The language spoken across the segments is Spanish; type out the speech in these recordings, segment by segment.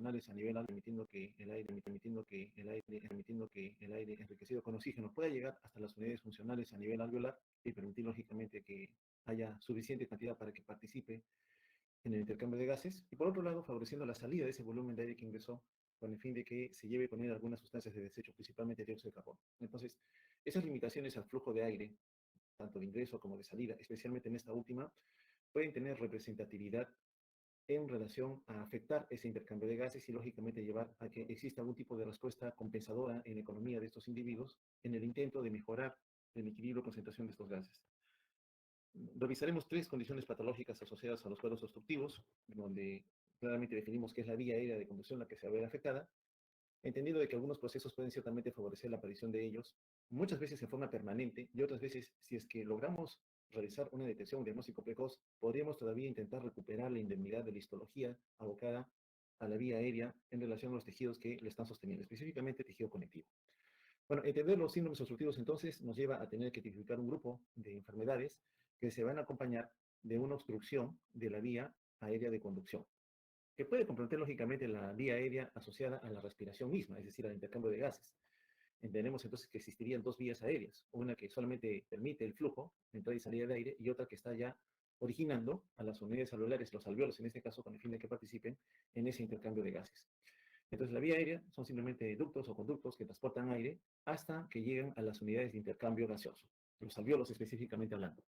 funcionales a nivel alto, permitiendo que el aire enriquecido con oxígeno pueda llegar hasta las unidades funcionales a nivel alveolar y permitir, lógicamente, que haya suficiente cantidad para que participe en el intercambio de gases, y por otro lado, favoreciendo la salida de ese volumen de aire que ingresó con el fin de que se lleve con él algunas sustancias de desecho, principalmente dióxido de carbono. Entonces, esas limitaciones al flujo de aire, tanto de ingreso como de salida, especialmente en esta última, pueden tener representatividad en relación a afectar ese intercambio de gases y, lógicamente, llevar a que exista algún tipo de respuesta compensadora en la economía de estos individuos en el intento de mejorar el equilibrio de concentración de estos gases. Revisaremos 3 condiciones patológicas asociadas a los cuadros obstructivos, donde claramente definimos qué es la vía aérea de conducción la que se va a ver afectada, entendiendo de que algunos procesos pueden ciertamente favorecer la aparición de ellos, muchas veces en forma permanente, y otras veces, si es que logramos realizar una detección, un diagnóstico precoz, podríamos todavía intentar recuperar la indemnidad de la histología abocada a la vía aérea en relación a los tejidos que le están sosteniendo, específicamente tejido conectivo. Bueno, entender los síndromes obstructivos entonces nos lleva a tener que tipificar un grupo de enfermedades que se van a acompañar de una obstrucción de la vía aérea de conducción, que puede comprometer lógicamente la vía aérea asociada a la respiración misma, es decir, al intercambio de gases. Entendemos entonces que existirían 2 vías aéreas, una que solamente permite el flujo, entrada y salida de aire, y otra que está ya originando a las unidades alveolares, los alvéolos en este caso, con el fin de que participen en ese intercambio de gases. Entonces, la vía aérea son simplemente ductos o conductos que transportan aire hasta que llegan a las unidades de intercambio gaseoso, los alvéolos específicamente hablando.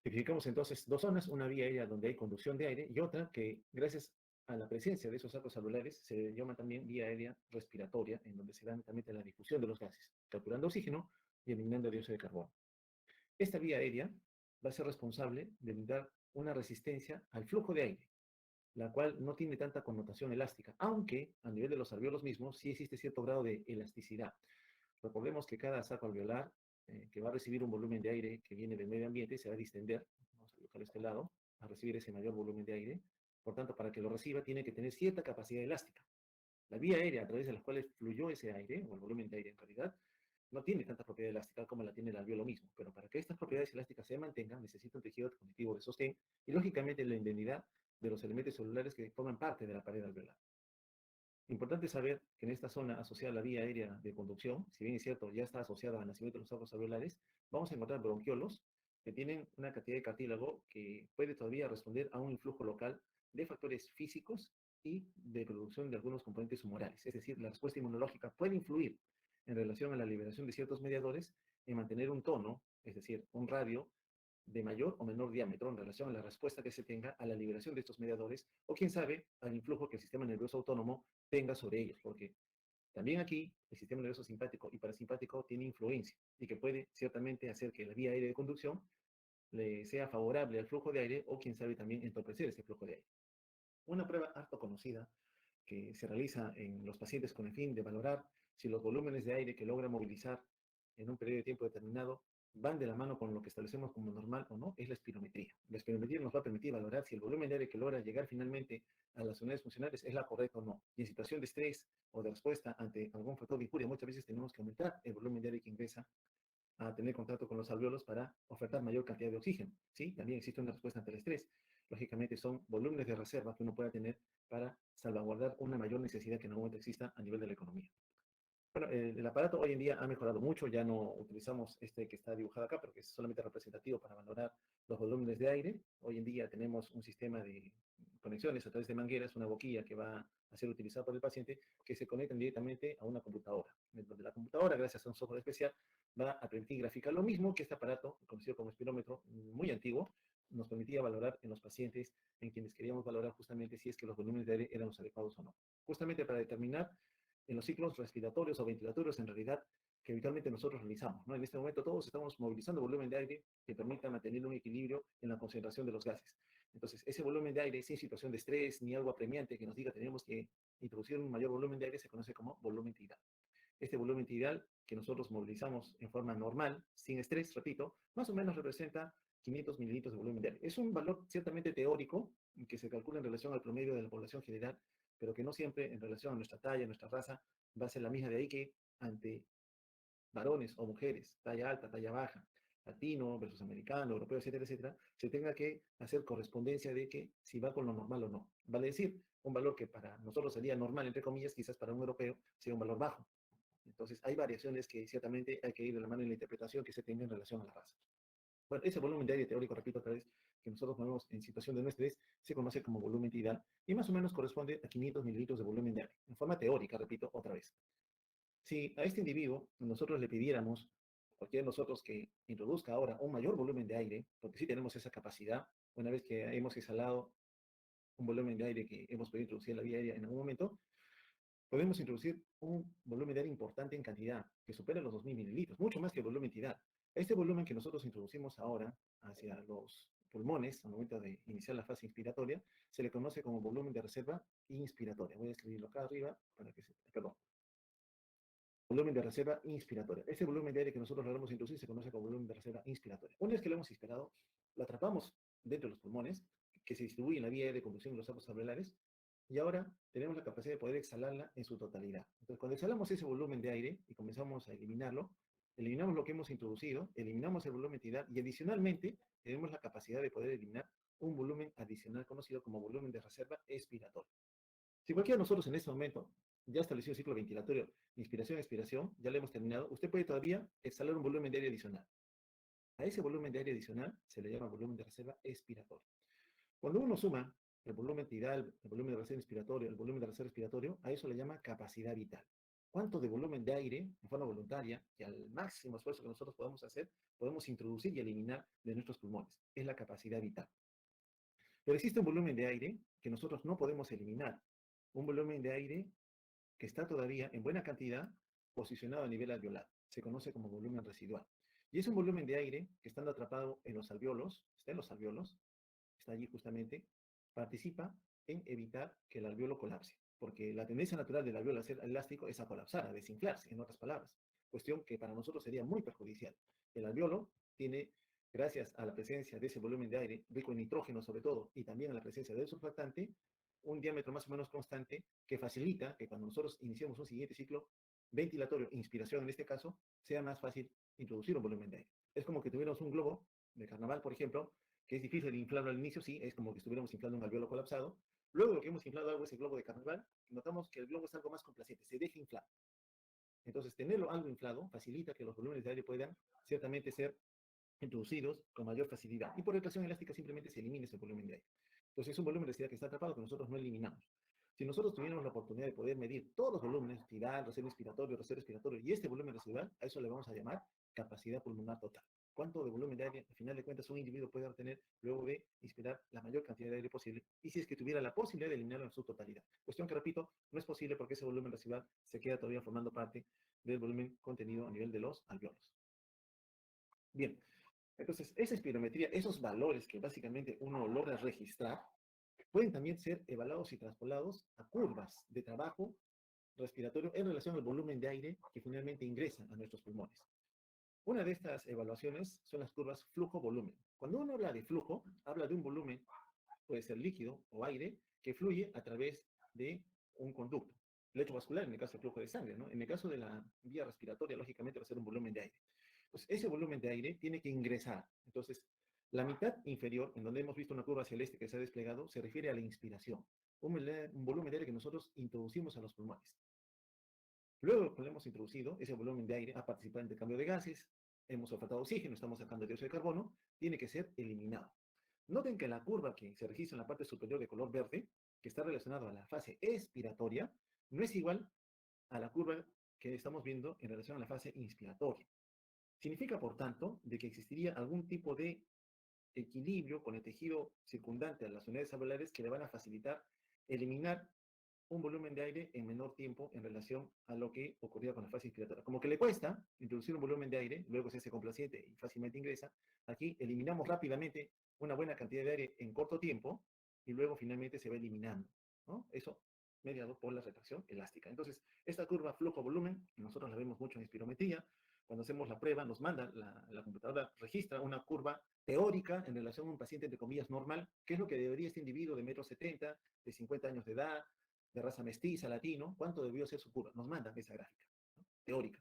Tipificamos entonces 2 zonas, una vía aérea donde hay conducción de aire y otra que, gracias a la presencia de esos sacos alveolares, se llama también vía aérea respiratoria, en donde se da netamente la difusión de los gases, capturando oxígeno y eliminando dióxido de carbono. Esta vía aérea va a ser responsable de brindar una resistencia al flujo de aire, la cual no tiene tanta connotación elástica, aunque a nivel de los alvéolos mismos sí existe cierto grado de elasticidad. Recordemos que cada saco alveolar que va a recibir un volumen de aire que viene del medio ambiente se va a distender, vamos a colocar este lado, a recibir ese mayor volumen de aire. Por tanto, para que lo reciba tiene que tener cierta capacidad elástica. La vía aérea a través de la cual fluyó ese aire, o el volumen de aire en realidad, no tiene tanta propiedad elástica como la tiene el alvéolo mismo, pero para que estas propiedades elásticas se mantengan, necesita un tejido conectivo de sostén y, lógicamente, la indemnidad de los elementos celulares que forman parte de la pared alveolar. Importante saber que en esta zona asociada a la vía aérea de conducción, si bien es cierto, ya está asociada al nacimiento de los sacos alveolares, vamos a encontrar bronquiolos que tienen una cantidad de cartílago que puede todavía responder a un influjo local de factores físicos y de producción de algunos componentes humorales. Es decir, la respuesta inmunológica puede influir en relación a la liberación de ciertos mediadores en mantener un tono, es decir, un radio de mayor o menor diámetro en relación a la respuesta que se tenga a la liberación de estos mediadores, o quién sabe, al influjo que el sistema nervioso autónomo tenga sobre ellos, porque también aquí el sistema nervioso simpático y parasimpático tiene influencia y que puede ciertamente hacer que la vía aérea de conducción le sea favorable al flujo de aire o quién sabe también entorpecer ese flujo de aire. Una prueba harto conocida que se realiza en los pacientes con el fin de valorar si los volúmenes de aire que logra movilizar en un periodo de tiempo determinado van de la mano con lo que establecemos como normal o no, es la espirometría. La espirometría nos va a permitir valorar si el volumen de aire que logra llegar finalmente a las unidades funcionales es la correcta o no. Y en situación de estrés o de respuesta ante algún factor de injuria, muchas veces tenemos que aumentar el volumen de aire que ingresa a tener contacto con los alvéolos para ofertar mayor cantidad de oxígeno. ¿Sí? También existe una respuesta ante el estrés. Lógicamente son volúmenes de reserva que uno pueda tener para salvaguardar una mayor necesidad que en algún momento exista a nivel de la economía. Bueno, el aparato hoy en día ha mejorado mucho, ya no utilizamos este que está dibujado acá, pero que es solamente representativo para valorar los volúmenes de aire. Hoy en día tenemos un sistema de conexiones a través de mangueras, una boquilla que va a ser utilizada por el paciente, que se conectan directamente a una computadora. Donde la computadora, gracias a un software especial, va a permitir graficar lo mismo que este aparato, conocido como espirómetro, muy antiguo, nos permitía valorar en los pacientes en quienes queríamos valorar justamente si es que los volúmenes de aire eran los adecuados o no. Justamente para determinar en los ciclos respiratorios o ventilatorios, en realidad, que habitualmente nosotros realizamos, ¿no? En este momento todos estamos movilizando volumen de aire que permita mantener un equilibrio en la concentración de los gases. Entonces, ese volumen de aire, sin situación de estrés ni algo apremiante que nos diga tenemos que introducir un mayor volumen de aire, se conoce como volumen tidal. Este volumen tidal que nosotros movilizamos en forma normal, sin estrés, repito, más o menos representa 500 mililitros de volumen de aire. Es un valor ciertamente teórico que se calcula en relación al promedio de la población general, pero que no siempre en relación a nuestra talla, a nuestra raza, va a ser la misma. De ahí que ante varones o mujeres, talla alta, talla baja, latino versus americano, europeo, etcétera, etcétera, se tenga que hacer correspondencia de que si va con lo normal o no. Vale decir, un valor que para nosotros sería normal, entre comillas, quizás para un europeo sea un valor bajo. Entonces, hay variaciones que ciertamente hay que ir de la mano en la interpretación que se tenga en relación a la raza. Bueno, ese volumen de aire teórico, repito otra vez, que nosotros ponemos en situación de no estrés, se conoce como volumen tidal y más o menos corresponde a 500 mililitros de volumen de aire, en forma teórica, repito otra vez. Si a este individuo nosotros le pidiéramos, cualquiera de nosotros que introduzca ahora un mayor volumen de aire, porque sí tenemos esa capacidad, una vez que hemos exhalado un volumen de aire que hemos podido introducir en la vía aérea en algún momento, podemos introducir un volumen de aire importante en cantidad, que supera los 2000 mililitros, mucho más que el volumen tidal. Este volumen que nosotros introducimos ahora hacia los pulmones, al momento de iniciar la fase inspiratoria, se le conoce como volumen de reserva inspiratoria. Voy a escribirlo acá arriba para que se... Perdón. Volumen de reserva inspiratoria. Este volumen de aire que nosotros logramos introducir se conoce como volumen de reserva inspiratoria. Una vez que lo hemos inspirado, lo atrapamos dentro de los pulmones, que se distribuye en la vía de conducción de los sapos alveolares, y ahora tenemos la capacidad de poder exhalarla en su totalidad. Entonces, cuando exhalamos ese volumen de aire y comenzamos a eliminarlo, eliminamos lo que hemos introducido, eliminamos el volumen tidal y adicionalmente tenemos la capacidad de poder eliminar un volumen adicional conocido como volumen de reserva expiratoria. Si cualquiera de nosotros en este momento ya estableció el ciclo ventilatorio, inspiración-expiración, ya lo hemos terminado, usted puede todavía exhalar un volumen de aire adicional. A ese volumen de aire adicional se le llama volumen de reserva expiratoria. Cuando uno suma el volumen tidal, el volumen de reserva inspiratorio, el volumen de reserva expiratorio, a eso le llama capacidad vital. ¿Cuánto de volumen de aire, en forma voluntaria, y al máximo esfuerzo que nosotros podemos hacer, podemos introducir y eliminar de nuestros pulmones? Es la capacidad vital. Pero existe un volumen de aire que nosotros no podemos eliminar. Un volumen de aire que está todavía en buena cantidad posicionado a nivel alveolar. Se conoce como volumen residual. Y es un volumen de aire que estando atrapado en los alveolos, está en los alveolos, está allí justamente, participa en evitar que el alveolo colapse. Porque la tendencia natural del alveolo a ser elástico es a colapsar, a desinflarse, en otras palabras. Cuestión que para nosotros sería muy perjudicial. El alveolo tiene, gracias a la presencia de ese volumen de aire, rico en nitrógeno sobre todo, y también a la presencia del surfactante, un diámetro más o menos constante que facilita que cuando nosotros iniciamos un siguiente ciclo ventilatorio, inspiración en este caso, sea más fácil introducir un volumen de aire. Es como que tuviéramos un globo de carnaval, por ejemplo, que es difícil inflarlo al inicio, sí, es como que estuviéramos inflando un alveolo colapsado. Luego de que hemos inflado algo ese globo de carnaval, notamos que el globo es algo más complaciente, se deja inflar. Entonces, tenerlo algo inflado facilita que los volúmenes de aire puedan ciertamente ser introducidos con mayor facilidad. Y por retracción elástica simplemente se elimina ese volumen de aire. Entonces, es un volumen de densidad que está atrapado que nosotros no eliminamos. Si nosotros tuviéramos la oportunidad de poder medir todos los volúmenes, tidal, reserva respiratorio y este volumen residual, a eso le vamos a llamar capacidad pulmonar total. ¿Cuánto de volumen de aire, al final de cuentas, un individuo puede obtener luego de inspirar la mayor cantidad de aire posible? Y si es que tuviera la posibilidad de eliminarlo en su totalidad. Cuestión que, repito, no es posible porque ese volumen residual se queda todavía formando parte del volumen contenido a nivel de los alveolos. Bien, entonces esa espirometría, esos valores que básicamente uno logra registrar, pueden también ser evaluados y traspolados a curvas de trabajo respiratorio en relación al volumen de aire que finalmente ingresa a nuestros pulmones. Una de estas evaluaciones son las curvas flujo-volumen. Cuando uno habla de flujo, habla de un volumen, puede ser líquido o aire, que fluye a través de un conducto. Lecho vascular, en el caso del flujo de sangre, ¿no? En el caso de la vía respiratoria, lógicamente va a ser un volumen de aire. Pues ese volumen de aire tiene que ingresar. Entonces, la mitad inferior, en donde hemos visto una curva celeste que se ha desplegado, se refiere a la inspiración. Un volumen de aire que nosotros introducimos a los pulmones. Luego, cuando hemos introducido ese volumen de aire a participar en el cambio de gases, hemos soltado oxígeno, estamos sacando dióxido de carbono, tiene que ser eliminado. Noten que la curva que se registra en la parte superior de color verde, que está relacionada a la fase expiratoria, no es igual a la curva que estamos viendo en relación a la fase inspiratoria. Significa, por tanto, de que existiría algún tipo de equilibrio con el tejido circundante a las unidades alveolares que le van a facilitar eliminar un volumen de aire en menor tiempo en relación a lo que ocurría con la fase inspiratoria. Como que le cuesta introducir un volumen de aire, luego se hace complaciente y fácilmente ingresa. Aquí eliminamos rápidamente una buena cantidad de aire en corto tiempo y luego finalmente se va eliminando, ¿no? Eso mediado por la retracción elástica. Entonces, esta curva flujo-volumen, nosotros la vemos mucho en espirometría. Cuando hacemos la prueba, nos manda, la computadora registra una curva teórica en relación a un paciente, entre comillas, normal, que es lo que debería este individuo de 1,70 m, de 50 años de edad, de raza mestiza, latino, cuánto debió ser su curva. Nos mandan esa gráfica, ¿no? Teórica.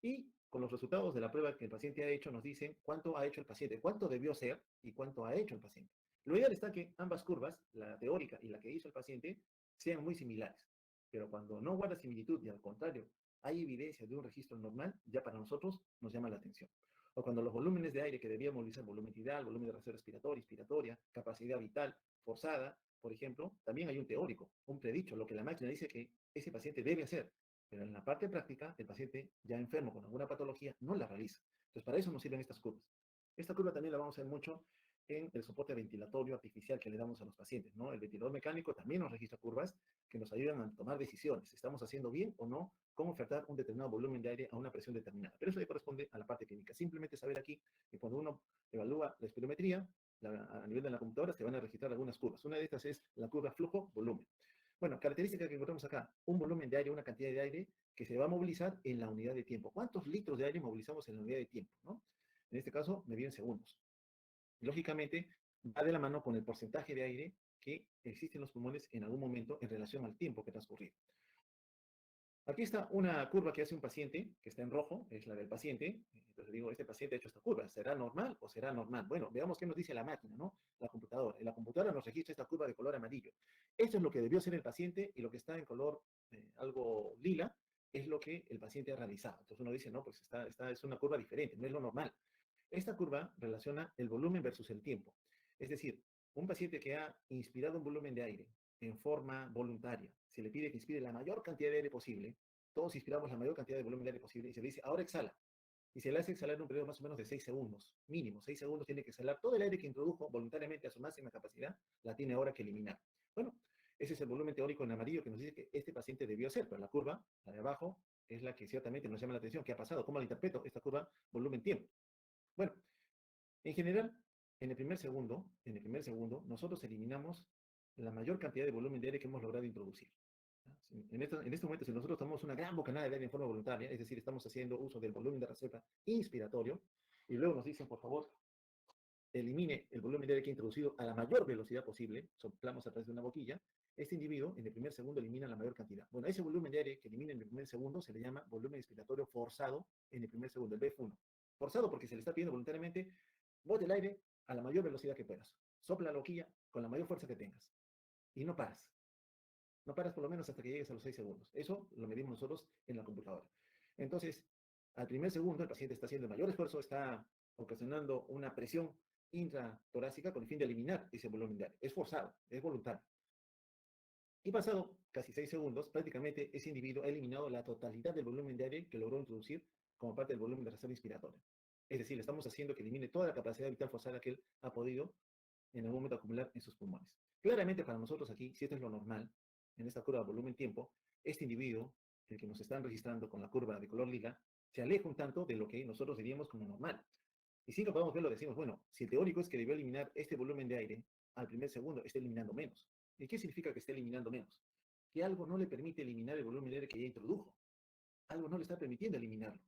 Y con los resultados de la prueba que el paciente ha hecho, nos dicen cuánto ha hecho el paciente, cuánto debió ser y cuánto ha hecho el paciente. Lo ideal está que ambas curvas, la teórica y la que hizo el paciente, sean muy similares. Pero cuando no guarda similitud y al contrario, hay evidencia de un registro normal, ya para nosotros nos llama la atención. O cuando los volúmenes de aire que debíamos movilizar, volumen tidal, volumen de reserva respiratoria, inspiratoria, capacidad vital forzada, por ejemplo, también hay un teórico, un predicho, lo que la máquina dice que ese paciente debe hacer. Pero en la parte práctica, el paciente ya enfermo con alguna patología no la realiza. Entonces, para eso nos sirven estas curvas. Esta curva también la vamos a ver mucho en el soporte ventilatorio artificial que le damos a los pacientes, ¿no? El ventilador mecánico también nos registra curvas que nos ayudan a tomar decisiones. ¿Estamos haciendo bien o no? ¿Cómo ofertar un determinado volumen de aire a una presión determinada? Pero eso ya corresponde a la parte clínica. Simplemente saber aquí que cuando uno evalúa la espirometría, a nivel de la computadora se van a registrar algunas curvas. Una de estas es la curva flujo-volumen. Bueno, característica que encontramos acá, un volumen de aire, una cantidad de aire que se va a movilizar en la unidad de tiempo. ¿Cuántos litros de aire movilizamos en la unidad de tiempo? ¿No? En este caso, medido en segundos. Lógicamente, va de la mano con el porcentaje de aire que existe en los pulmones en algún momento en relación al tiempo que transcurrió. Aquí está una curva que hace un paciente, que está en rojo, es la del paciente. Entonces digo, este paciente ha hecho esta curva, ¿será normal o será normal? Bueno, veamos qué nos dice la máquina, ¿no? La computadora. En la computadora nos registra esta curva de color amarillo. Esto es lo que debió ser el paciente y lo que está en color algo lila es lo que el paciente ha realizado. Entonces uno dice, no, pues esta es una curva diferente, no es lo normal. Esta curva relaciona el volumen versus el tiempo. Es decir, un paciente que ha inspirado un volumen de aire en forma voluntaria, se le pide que inspire la mayor cantidad de aire posible, todos inspiramos la mayor cantidad de volumen de aire posible y se le dice, ahora exhala. Y se le hace exhalar en un periodo más o menos de 6 segundos, mínimo, 6 segundos tiene que exhalar. Todo el aire que introdujo voluntariamente a su máxima capacidad, la tiene ahora que eliminar. Bueno, ese es el volumen teórico en amarillo que nos dice que este paciente debió hacer, pero la curva, la de abajo, es la que ciertamente nos llama la atención. ¿Qué ha pasado? ¿Cómo la interpreto? Esta curva, volumen-tiempo. Bueno, en general, en el primer segundo, nosotros eliminamos la mayor cantidad de volumen de aire que hemos logrado introducir. En este momento, si nosotros tomamos una gran bocanada de aire en forma voluntaria, es decir, estamos haciendo uso del volumen de reserva inspiratorio, y luego nos dicen, por favor, elimine el volumen de aire que ha introducido a la mayor velocidad posible, soplamos a través de una boquilla, este individuo en el primer segundo elimina la mayor cantidad. Bueno, ese volumen de aire que elimina en el primer segundo se le llama volumen inspiratorio forzado en el primer segundo, el BF1. Forzado porque se le está pidiendo voluntariamente, bote el aire a la mayor velocidad que puedas. Sopla la boquilla con la mayor fuerza que tengas. Y no paras. No paras por lo menos hasta que llegues a los 6 segundos. Eso lo medimos nosotros en la computadora. Entonces, al primer segundo, el paciente está haciendo el mayor esfuerzo, está ocasionando una presión intratorácica con el fin de eliminar ese volumen de aire. Es forzado, es voluntario. Y pasado casi 6 segundos, prácticamente ese individuo ha eliminado la totalidad del volumen de aire que logró introducir como parte del volumen de reserva inspiratoria. Es decir, le estamos haciendo que elimine toda la capacidad vital forzada que él ha podido en algún momento acumular en sus pulmones. Claramente para nosotros aquí, si esto es lo normal, en esta curva volumen-tiempo, este individuo, el que nos están registrando con la curva de color lila, se aleja un tanto de lo que nosotros diríamos como normal. Y si no podemos verlo, decimos, bueno, si el teórico es que debió eliminar este volumen de aire al primer segundo, está eliminando menos. ¿Y qué significa que esté eliminando menos? Que algo no le permite eliminar el volumen de aire que ya introdujo. Algo no le está permitiendo eliminarlo.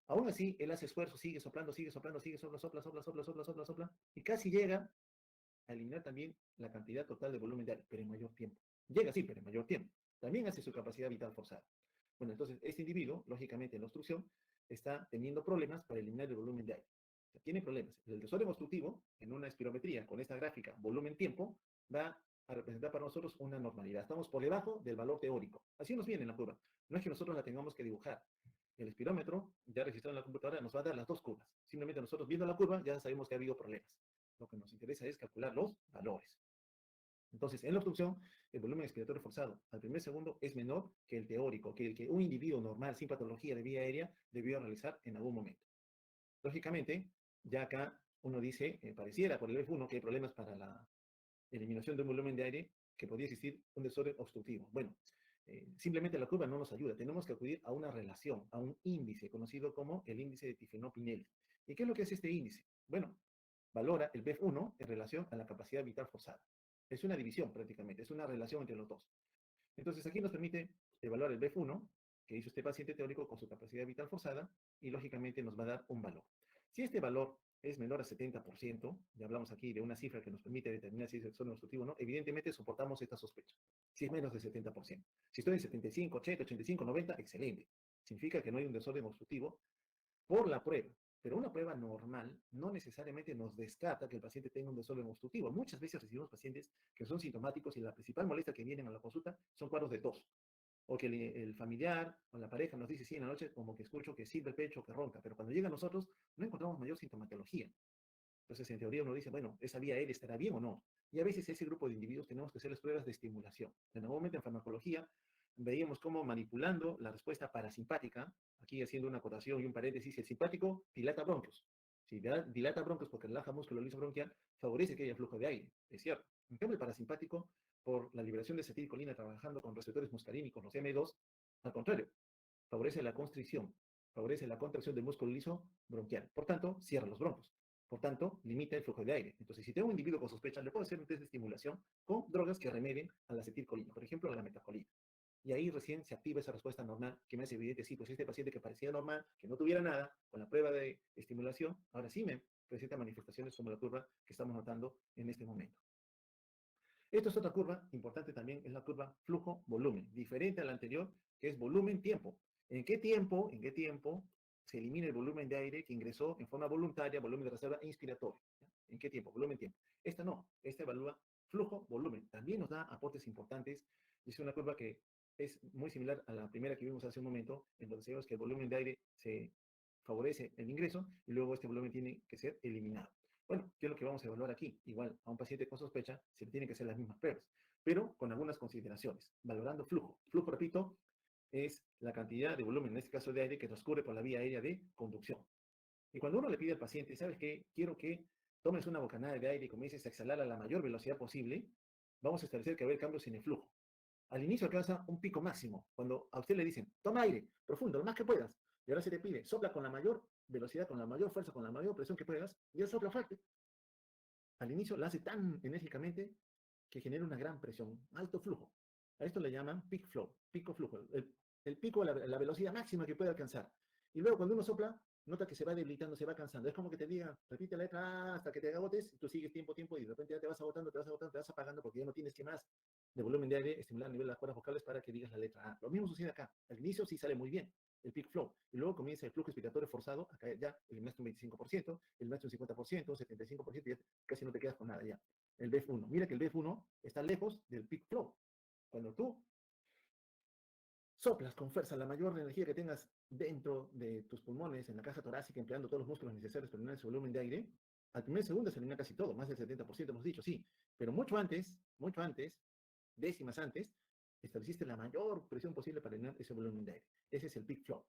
Aún así, él hace esfuerzo, sigue soplando, sigue soplando, sigue sopla, sopla, sopla, sopla, sopla, sopla, sopla, y casi llega a eliminar también la cantidad total de volumen de aire, pero en mayor tiempo. Llega sí, pero en mayor tiempo. También hace su capacidad vital forzada. Bueno, entonces este individuo, lógicamente en la obstrucción, está teniendo problemas para eliminar el volumen de aire. O sea, tiene problemas. El desorden obstructivo, en una espirometría con esta gráfica volumen-tiempo, va a representar para nosotros una normalidad. Estamos por debajo del valor teórico. Así nos viene en la curva. No es que nosotros la tengamos que dibujar. El espirómetro, ya registrado en la computadora, nos va a dar las dos curvas. Simplemente nosotros viendo la curva ya sabemos que ha habido problemas. Lo que nos interesa es calcular los valores. Entonces, en la obstrucción, el volumen expiratorio forzado al primer segundo es menor que el teórico, que el que un individuo normal sin patología de vía aérea debió realizar en algún momento. Lógicamente, ya acá uno dice, pareciera por el F1 que hay problemas para la eliminación de un volumen de aire que podría existir un desorden obstructivo. Bueno, simplemente la curva no nos ayuda. Tenemos que acudir a una relación, a un índice conocido como el índice de Tifenot-Pinel. ¿Y qué es lo que hace este índice? Bueno, valora el BF1 en relación a la capacidad vital forzada. Es una división prácticamente, es una relación entre los dos. Entonces aquí nos permite evaluar el BF1 que hizo este paciente teórico con su capacidad vital forzada y lógicamente nos va a dar un valor. Si este valor es menor a 70%, ya hablamos aquí de una cifra que nos permite determinar si es desorden obstructivo o no, evidentemente soportamos esta sospecha. Si es menos de 70%. Si estoy en 75, 80, 85, 90, excelente. significa que no hay un desorden obstructivo por la prueba. Pero una prueba normal no necesariamente nos descarta que el paciente tenga un desorden obstructivo. Muchas veces recibimos pacientes que son sintomáticos y la principal molestia que vienen a la consulta son cuadros de tos. O que el familiar o la pareja nos dice, sí, en la noche como que escucho que silba el pecho, que ronca, pero cuando llega a nosotros no encontramos mayor sintomatología. Entonces, en teoría uno dice, bueno, ¿esa vía aérea estará bien o no? Y a veces ese grupo de individuos tenemos que hacerles pruebas de estimulación. En algún momento en farmacología veíamos cómo manipulando la respuesta parasimpática, aquí haciendo una acotación y un paréntesis, el simpático dilata bronquios. Si dilata bronquios porque relaja músculo liso bronquial, favorece que haya flujo de aire, es cierto. En cambio, el parasimpático, por la liberación de acetilcolina trabajando con receptores muscarínicos, los M2, al contrario, favorece la constricción, favorece la contracción del músculo liso bronquial. Por tanto, cierra los broncos. Por tanto, limita el flujo de aire. Entonces, si tengo un individuo con sospecha, le puedo hacer un test de estimulación con drogas que remedien a la acetilcolina, por ejemplo, a la metacolina. Y ahí recién se activa esa respuesta normal que me hace evidente, sí, pues este paciente que parecía normal, que no tuviera nada, con la prueba de estimulación, ahora sí me presenta manifestaciones como la curva que estamos notando en este momento. Esto es otra curva importante también, es la curva flujo-volumen, diferente a la anterior, que es volumen-tiempo. ¿En qué tiempo se elimina el volumen de aire que ingresó en forma voluntaria, volumen de reserva e inspiratorio? ¿Ya? ¿En qué tiempo? Volumen-tiempo. Esta no, esta evalúa flujo-volumen. También nos da aportes importantes. Es una curva que es muy similar a la primera que vimos hace un momento, en donde sabemos que el volumen de aire se favorece el ingreso y luego este volumen tiene que ser eliminado. Bueno, ¿qué es lo que vamos a evaluar aquí? Igual, a un paciente con sospecha se le tienen que hacer las mismas pruebas, pero con algunas consideraciones, valorando flujo. Flujo, repito, es la cantidad de volumen, en este caso de aire, que transcurre por la vía aérea de conducción. Y cuando uno le pide al paciente, ¿sabes qué? Quiero que tomes una bocanada de aire y comiences a exhalar a la mayor velocidad posible, vamos a establecer que va a haber cambios en el flujo. Al inicio alcanza un pico máximo, cuando a usted le dicen, toma aire profundo, lo más que puedas, y ahora se te pide, sopla con la mayor velocidad, con la mayor fuerza, con la mayor presión que puedas, y él sopla fuerte. Al inicio la hace tan enérgicamente que genera una gran presión, alto flujo. A esto le llaman peak flow, pico flujo, el pico, la velocidad máxima que puede alcanzar. Y luego cuando uno sopla, nota que se va debilitando, se va cansando. Es como que te diga, repite la letra A hasta que te agotes, y tú sigues tiempo, y de repente ya te vas agotando, te vas apagando, porque ya no tienes que más de volumen de aire estimular a nivel de las cuerdas vocales para que digas la letra A. Lo mismo sucede acá. Al inicio sí sale muy bien, el peak flow, y luego comienza el flujo expiratorio forzado, acá ya eliminaste un 25%, eliminaste un 50%, 75%, y casi no te quedas con nada ya. El BF1, mira que el BF1 está lejos del peak flow. Cuando tú soplas con fuerza la mayor energía que tengas dentro de tus pulmones, en la caja torácica, empleando todos los músculos necesarios para eliminar ese volumen de aire, al primer segundo se elimina casi todo, más del 70% hemos dicho, sí, pero mucho antes, décimas antes, estableciste la mayor presión posible para eliminar ese volumen de aire. Ese es el peak flow.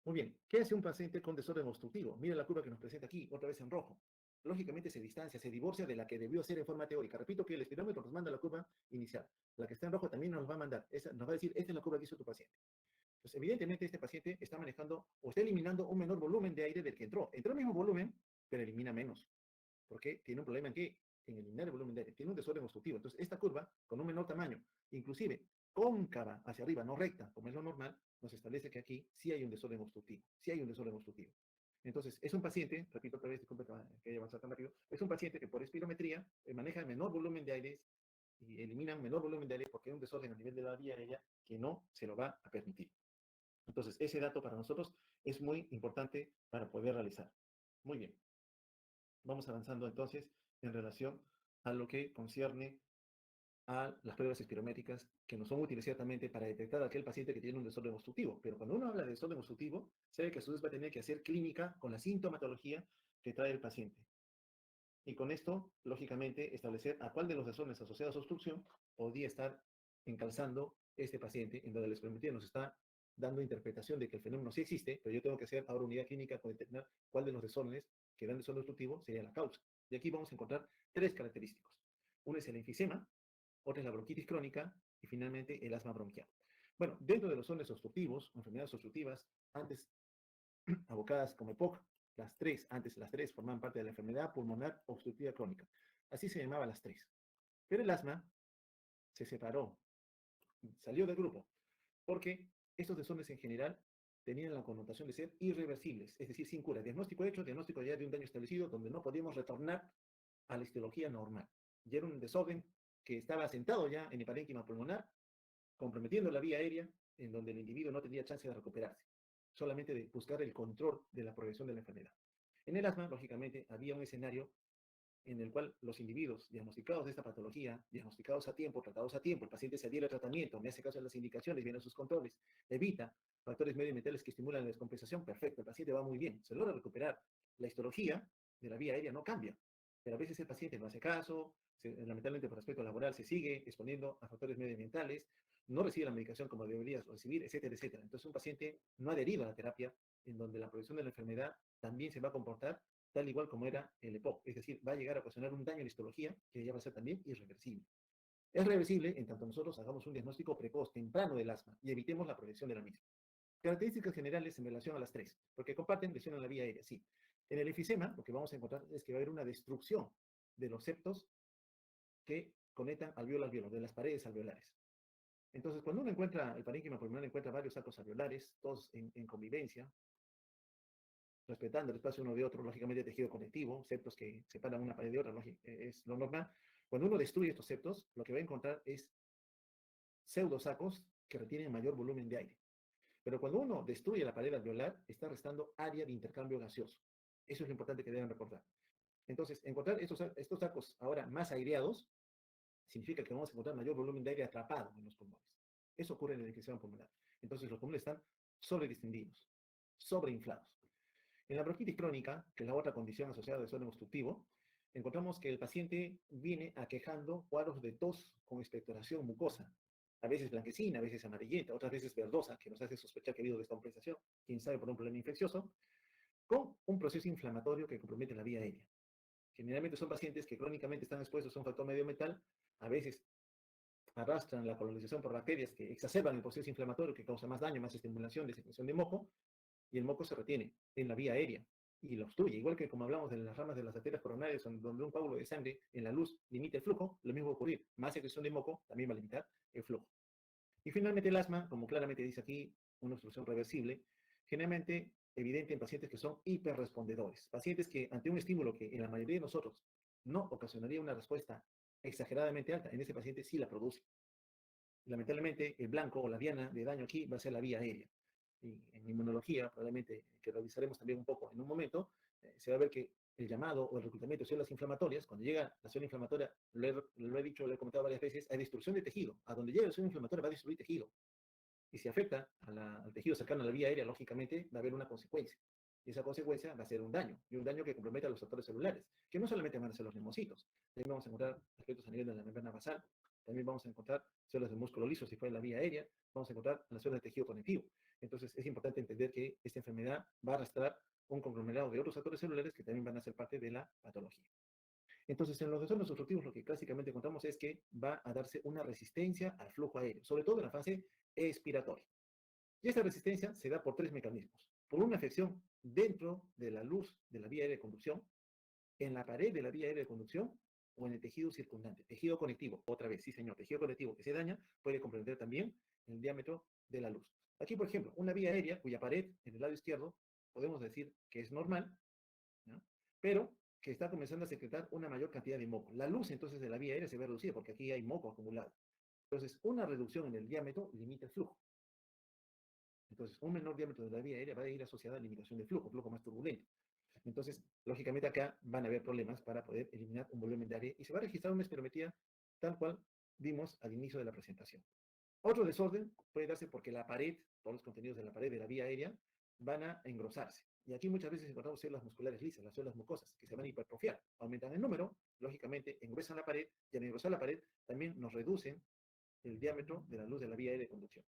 Muy bien, ¿qué hace un paciente con desorden obstructivo? Mira la curva que nos presenta aquí, otra vez en rojo. Lógicamente se distancia, se divorcia de la que debió ser en forma teórica. Repito que el espirómetro nos manda la curva inicial. La que está en rojo también nos va a mandar, nos va a decir, esta es la curva que hizo tu paciente. Entonces, evidentemente este paciente está manejando o está eliminando un menor volumen de aire del que entró. Entró el mismo volumen, pero elimina menos. Porque tiene un problema en qué? En eliminar el volumen de aire. Tiene un desorden obstructivo. Entonces, esta curva, con un menor tamaño, inclusive cóncava hacia arriba, no recta, como es lo normal, nos establece que aquí sí hay un desorden obstructivo. Sí hay un desorden obstructivo. Entonces, es un paciente, repito otra vez, disculpe que haya avanzado tan rápido, es un paciente que por espirometría maneja menor volumen de aire y elimina menor volumen de aire porque hay un desorden a nivel de la vía aérea que no se lo va a permitir. Entonces, ese dato para nosotros es muy importante para poder realizar. Muy bien. Vamos avanzando entonces en relación a lo que concierne a las pruebas espirométricas que nos son útiles ciertamente para detectar a aquel paciente que tiene un desorden obstructivo. Pero cuando uno habla de desorden obstructivo, sabe que a su vez va a tener que hacer clínica con la sintomatología que trae el paciente. Y con esto, lógicamente, establecer a cuál de los desórdenes asociados a obstrucción podría estar encalzando este paciente, en donde la espirometría nos está dando interpretación de que el fenómeno sí existe, pero yo tengo que hacer ahora unidad clínica para determinar cuál de los desórdenes que dan desorden obstructivo sería la causa. Y aquí vamos a encontrar tres característicos. Uno es el enfisema, otra es la bronquitis crónica y finalmente el asma bronquial. Bueno, dentro de los desórdenes obstructivos, enfermedades obstructivas, antes abocadas como EPOC, las tres forman parte de la enfermedad pulmonar obstructiva crónica. Así se llamaban las tres. Pero el asma se separó, salió del grupo, porque estos desórdenes en general tenían la connotación de ser irreversibles, es decir, sin cura. Diagnóstico hecho, diagnóstico ya de un daño establecido, donde no podíamos retornar a la histología normal. Ya era un desorden que estaba asentado ya en el parénquima pulmonar, comprometiendo la vía aérea en donde el individuo no tendría chance de recuperarse, solamente de buscar el control de la progresión de la enfermedad. En el asma, lógicamente, había un escenario en el cual los individuos diagnosticados de esta patología, diagnosticados a tiempo, tratados a tiempo, el paciente se adhiere al tratamiento, me hace caso de las indicaciones, vienen sus controles, evita factores medioambientales que estimulan la descompensación, perfecto, el paciente va muy bien, se logra recuperar. La histología de la vía aérea no cambia, pero a veces el paciente no hace caso, lamentablemente por aspecto laboral se sigue exponiendo a factores medioambientales, no recibe la medicación como debería recibir, etcétera, etcétera. Entonces un paciente no ha adherido a la terapia en donde la progresión de la enfermedad también se va a comportar tal igual como era el EPOC, es decir, va a llegar a ocasionar un daño en la histología que ya va a ser también irreversible. Es reversible en tanto nosotros hagamos un diagnóstico precoz, temprano del asma y evitemos la progresión de la misma. Características generales en relación a las tres, porque comparten lesión en la vía aérea, sí. En el enfisema, lo que vamos a encontrar es que va a haber una destrucción de los septos que conectan alveolo alveolo, de las paredes alveolares. Entonces, cuando uno encuentra el parénquima pulmonar, encuentra varios sacos alveolares, todos en convivencia, respetando el espacio uno de otro, lógicamente tejido conectivo, septos que separan una pared de otra, es lo normal. Cuando uno destruye estos septos, lo que va a encontrar es pseudosacos que retienen mayor volumen de aire. Pero cuando uno destruye la pared alveolar, está restando área de intercambio gaseoso. Eso es lo importante que deben recordar. Entonces, encontrar estos sacos ahora más aireados significa que vamos a encontrar mayor volumen de aire atrapado en los pulmones. Eso ocurre en el enfisema pulmonar. Entonces, los pulmones están sobredistendidos, sobreinflados. En la bronquitis crónica, que es la otra condición asociada al desorden obstructivo, encontramos que el paciente viene aquejando cuadros de tos con expectoración mucosa, a veces blanquecina, a veces amarillenta, otras veces verdosa, que nos hace sospechar que ha habido descompensación, quién sabe por un problema infeccioso, con un proceso inflamatorio que compromete la vía aérea. Generalmente son pacientes que crónicamente están expuestos a un factor medioambiental, a veces arrastran la colonización por bacterias que exacerban el proceso inflamatorio, que causa más daño, más estimulación de secreción de moco, y el moco se retiene en la vía aérea y lo obstruye. Igual que como hablamos de las ramas de las arterias coronarias, donde un coágulo de sangre en la luz limita el flujo, lo mismo va a ocurrir. Más secreción de moco también va a limitar el flujo. Y finalmente el asma, como claramente dice aquí, una obstrucción reversible, generalmente evidente en pacientes que son hiperrespondedores. Pacientes que ante un estímulo que en la mayoría de nosotros no ocasionaría una respuesta exageradamente alta, en ese paciente sí la produce. Lamentablemente, el blanco o la diana de daño aquí va a ser la vía aérea. Y en inmunología, probablemente, que revisaremos también un poco en un momento, se va a ver que el llamado o el reclutamiento de células inflamatorias, cuando llega la célula inflamatoria, lo he dicho, lo he comentado varias veces, hay destrucción de tejido. A donde llega la célula inflamatoria va a destruir tejido. Y si afecta al tejido cercano a la vía aérea, lógicamente va a haber una consecuencia. Y esa consecuencia va a ser un daño, y un daño que compromete a los factores celulares, que no solamente van a ser los linfocitos, también vamos a encontrar aspectos a nivel de la membrana basal, también vamos a encontrar células del músculo liso si fue en la vía aérea, vamos a encontrar las células de tejido conectivo. Entonces es importante entender que esta enfermedad va a arrastrar un conglomerado de otros factores celulares que también van a ser parte de la patología. Entonces, en los desórdenes obstructivos lo que clásicamente encontramos es que va a darse una resistencia al flujo aéreo, sobre todo en la fase expiratoria. Y esta resistencia se da por tres mecanismos. Por una afección dentro de la luz de la vía aérea de conducción, en la pared de la vía aérea de conducción o en el tejido circundante. Tejido conectivo, otra vez, sí señor, tejido conectivo que se daña puede comprender también el diámetro de la luz. Aquí, por ejemplo, una vía aérea cuya pared en el lado izquierdo podemos decir que es normal, ¿no? Pero que está comenzando a secretar una mayor cantidad de moco. La luz entonces de la vía aérea se ve reducida porque aquí hay moco acumulado. Entonces, una reducción en el diámetro limita el flujo. Entonces, un menor diámetro de la vía aérea va a ir asociada a limitación del flujo más turbulento. Entonces, lógicamente acá van a haber problemas para poder eliminar un volumen de aire y se va a registrar una espirometría tal cual vimos al inicio de la presentación. Otro desorden puede darse porque la pared, todos los contenidos de la pared de la vía aérea, van a engrosarse. Y aquí muchas veces encontramos células musculares lisas, las células mucosas, que se van a hipertrofiar. Aumentan el número, lógicamente engruesan la pared, y al engrosar la pared también nos reducen el diámetro de la luz de la vía aérea de conducción.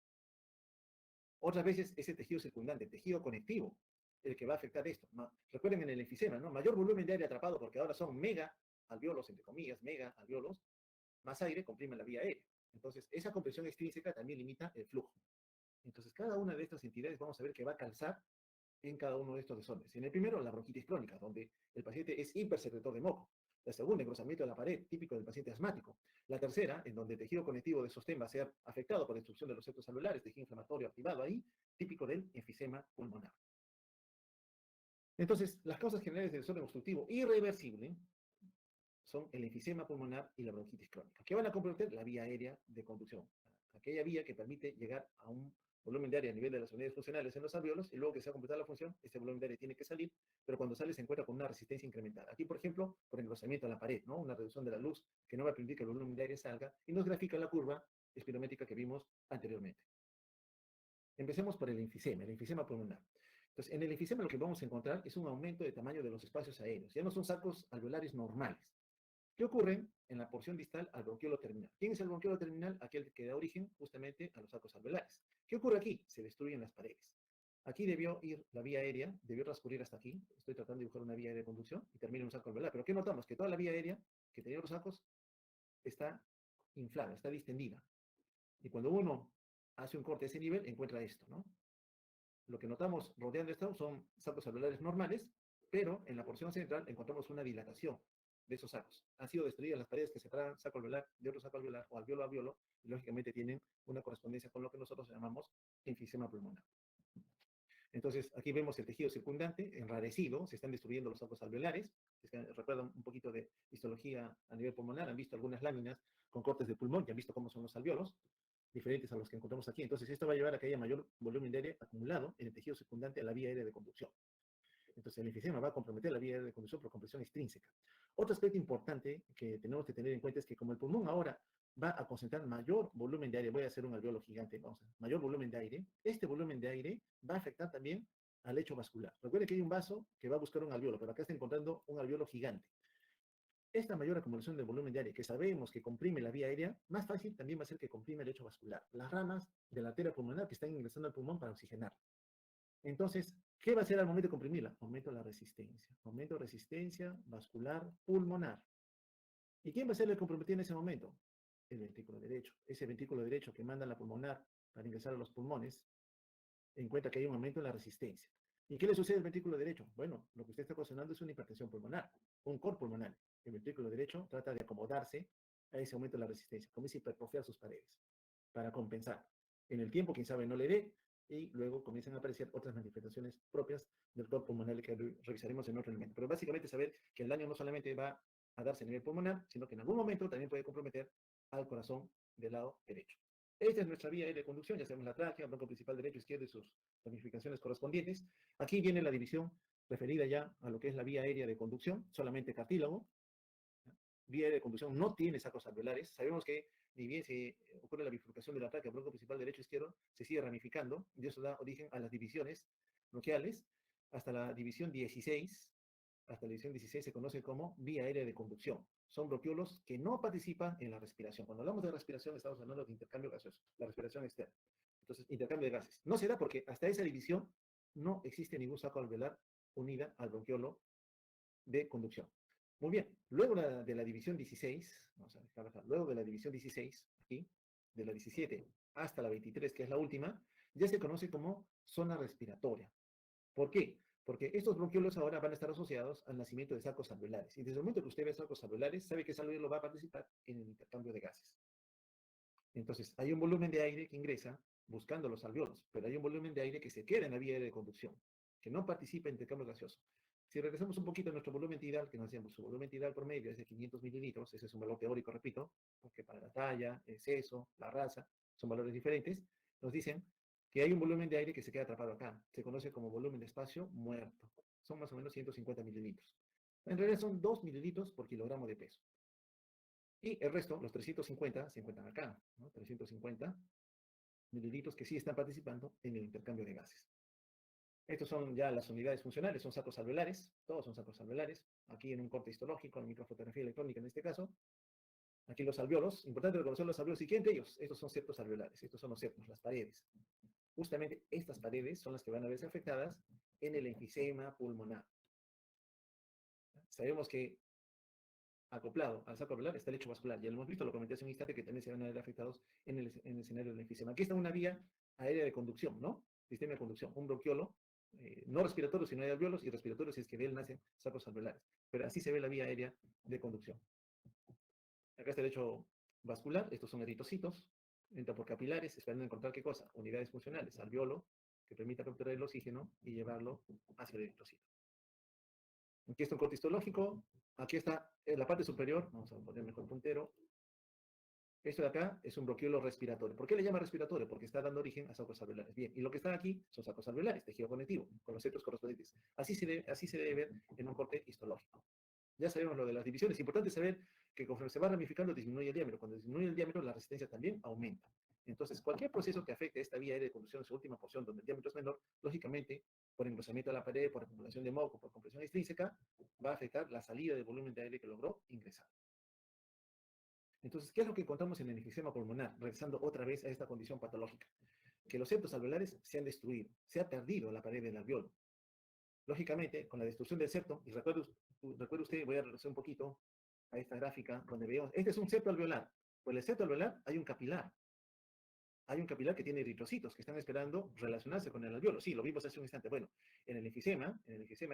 Otras veces es el tejido circundante, el tejido conectivo, el que va a afectar esto. Recuerden en el enfisema, ¿no? Mayor volumen de aire atrapado, porque ahora son mega alveolos, entre comillas, mega alveolos, más aire comprime la vía aérea. Entonces, esa compresión extrínseca también limita el flujo. Entonces, cada una de estas entidades vamos a ver que va a calzar en cada uno de estos desórdenes. En el primero, la bronquitis crónica, donde el paciente es hipersecretor de moco. La segunda, engrosamiento de la pared, típico del paciente asmático. La tercera, en donde el tejido conectivo de sostén va a ser afectado por destrucción de los septos celulares, tejido inflamatorio activado ahí, típico del enfisema pulmonar. Entonces, las causas generales del desorden obstructivo irreversible son el enfisema pulmonar y la bronquitis crónica, que van a comprometer la vía aérea de conducción, aquella vía que permite llegar a un volumen de área a nivel de las unidades funcionales en los alveolos, y luego que se ha completado la función, este volumen de área tiene que salir, pero cuando sale se encuentra con una resistencia incremental. Aquí, por ejemplo, por engrosamiento a la pared, ¿no? Una reducción de la luz que no va a permitir que el volumen de aire salga, y nos grafica la curva espirométrica que vimos anteriormente. Empecemos por el enfisema pulmonar. Entonces, en el enfisema lo que vamos a encontrar es un aumento de tamaño de los espacios aéreos. Ya no son sacos alveolares normales. ¿Qué ocurre en la porción distal al bronquiolo terminal? ¿Quién es el bronquiolo terminal? Aquel que da origen justamente a los sacos alveolares. ¿Qué ocurre aquí? Se destruyen las paredes. Aquí debió ir la vía aérea, debió transcurrir hasta aquí. Estoy tratando de dibujar una vía aérea de conducción y termina en un saco alveolar. Pero ¿qué notamos? Que toda la vía aérea que tenía los sacos está inflada, está distendida. Y cuando uno hace un corte a ese nivel, encuentra esto, ¿no? Lo que notamos rodeando esto son sacos alveolares normales, pero en la porción central encontramos una dilatación de esos sacos. Han sido destruidas las paredes que separan saco alveolar de otro saco alveolar o alveolo a alveolo, y lógicamente tienen una correspondencia con lo que nosotros llamamos enfisema pulmonar. Entonces, aquí vemos el tejido circundante enrarecido, se están destruyendo los sacos alveolares. Recuerdan un poquito de histología a nivel pulmonar, han visto algunas láminas con cortes de pulmón, ya han visto cómo son los alveolos, diferentes a los que encontramos aquí. Entonces, esto va a llevar a que haya mayor volumen de aire acumulado en el tejido circundante a la vía aérea de conducción. Entonces, el enfisema va a comprometer la vía aérea de conducción por compresión extrínseca. Otro aspecto importante que tenemos que tener en cuenta es que como el pulmón ahora va a concentrar mayor volumen de aire, voy a hacer un alveolo gigante, vamos a ver, mayor volumen de aire, este volumen de aire va a afectar también al lecho vascular. Recuerden que hay un vaso que va a buscar un alveolo, pero acá está encontrando un alveolo gigante. Esta mayor acumulación de volumen de aire que sabemos que comprime la vía aérea, más fácil también va a ser que comprime el lecho vascular, las ramas de la arteria pulmonar que están ingresando al pulmón para oxigenar. Entonces, ¿qué va a hacer al momento de comprimirla? Aumento la resistencia. Aumento de resistencia vascular pulmonar. ¿Y quién va a ser el comprometido en ese momento? El ventrículo derecho. Ese ventrículo derecho que manda la pulmonar para ingresar a los pulmones, encuentra que hay un aumento en la resistencia. ¿Y qué le sucede al ventrículo derecho? Bueno, lo que usted está ocasionando es una hipertensión pulmonar, un cor pulmonar. El ventrículo derecho trata de acomodarse a ese aumento de la resistencia, comienza a hipertrofiar sus paredes para compensar. En el tiempo, quién sabe, no le dé, y luego comienzan a aparecer otras manifestaciones propias del cor pulmonar que revisaremos en otro elemento. Pero básicamente saber que el daño no solamente va a darse a nivel pulmonar, sino que en algún momento también puede comprometer al corazón del lado derecho. Esta es nuestra vía de conducción, ya sabemos la tráquea, bronco principal derecho, izquierdo y sus ramificaciones correspondientes. Aquí viene la división referida ya a lo que es la vía aérea de conducción, solamente cartílago. Vía aérea de conducción no tiene sacos alveolares. Sabemos que ni bien se ocurre la bifurcación de la tráquea, bronco principal derecho izquierdo, se sigue ramificando, y eso da origen a las divisiones bronquiales, hasta la división 16, hasta la división 16 se conoce como vía aérea de conducción. Son bronquiolos que no participan en la respiración. Cuando hablamos de respiración, estamos hablando de intercambio gaseoso, la respiración externa. Entonces, intercambio de gases. No se da porque hasta esa división no existe ningún saco alveolar unida al bronquiolo de conducción. Muy bien, luego de la división 16, vamos a dejar acá, luego de la división 16, aquí, de la 17 hasta la 23, que es la última, ya se conoce como zona respiratoria. ¿Por qué? Porque estos bronquiolos ahora van a estar asociados al nacimiento de sacos alveolares. Y desde el momento que usted ve sacos alveolares, sabe que ese alveolo va a participar en el intercambio de gases. Entonces, hay un volumen de aire que ingresa buscando los alveolos, pero hay un volumen de aire que se queda en la vía de conducción, que no participa en intercambio gaseoso. Si regresamos un poquito a nuestro volumen tidal, que nos decíamos, su volumen tidal promedio es de 500 mililitros, ese es un valor teórico, repito, porque para la talla, el seso, la raza, son valores diferentes, nos dicen que hay un volumen de aire que se queda atrapado acá. Se conoce como volumen de espacio muerto. Son más o menos 150 mililitros. En realidad son 2 mililitros por kilogramo de peso. Y el resto, los 350, se encuentran acá, ¿no? 350 mililitros que sí están participando en el intercambio de gases. Estos son ya las unidades funcionales, son sacos alveolares, todos son sacos alveolares. Aquí en un corte histológico, en microfotografía electrónica en este caso. Aquí los alveolos, importante reconocer los alveolos. ¿Y quién de ellos? Estos son septos alveolares, estos son los septos, las paredes. Justamente estas paredes son las que van a verse afectadas en el enfisema pulmonar. Sabemos que acoplado al saco alveolar está el lecho vascular. Ya lo hemos visto, lo comenté hace un instante, que también se van a ver afectados en el escenario del enfisema. Aquí está una vía aérea de conducción, ¿no? Sistema de conducción, un bronquiolo, no respiratorio si no hay alveolos, y respiratorio si es que de él nacen sacos alveolares. Pero así se ve la vía aérea de conducción. Acá está el lecho vascular, estos son eritrocitos, entra por capilares, esperando encontrar qué cosa, unidades funcionales, alveolo, que permita capturar el oxígeno y llevarlo hacia el eritrocito. Aquí está un corte histológico, aquí está en la parte superior, vamos a poner mejor puntero, Esto de acá es un bronquiolo respiratorio. ¿Por qué le llama respiratorio? Porque está dando origen a sacos alveolares. Bien, y lo que está aquí son sacos alveolares, tejido conectivo, con los septos correspondientes. Así se debe ver en un corte histológico. Ya sabemos lo de las divisiones. Es importante saber que conforme se va ramificando disminuye el diámetro. Cuando disminuye el diámetro, la resistencia también aumenta. Entonces, cualquier proceso que afecte esta vía aérea de conducción en su última porción, donde el diámetro es menor, lógicamente, por engrosamiento de la pared, por acumulación de moco, por compresión extrínseca, va a afectar la salida del volumen de aire que logró ingresar. Entonces, ¿qué es lo que encontramos en el enfisema pulmonar? Regresando otra vez a esta condición patológica. Que los septos alveolares se han destruido, se ha perdido la pared del alveolo. Lógicamente, con la destrucción del septo, y recuerde usted, voy a regresar un poquito a esta gráfica donde vemos, este es un septo alveolar. Pues en el septo alveolar hay un capilar que tiene eritrocitos que están esperando relacionarse con el alveolo. Sí, lo vimos hace un instante. Bueno, en el enfisema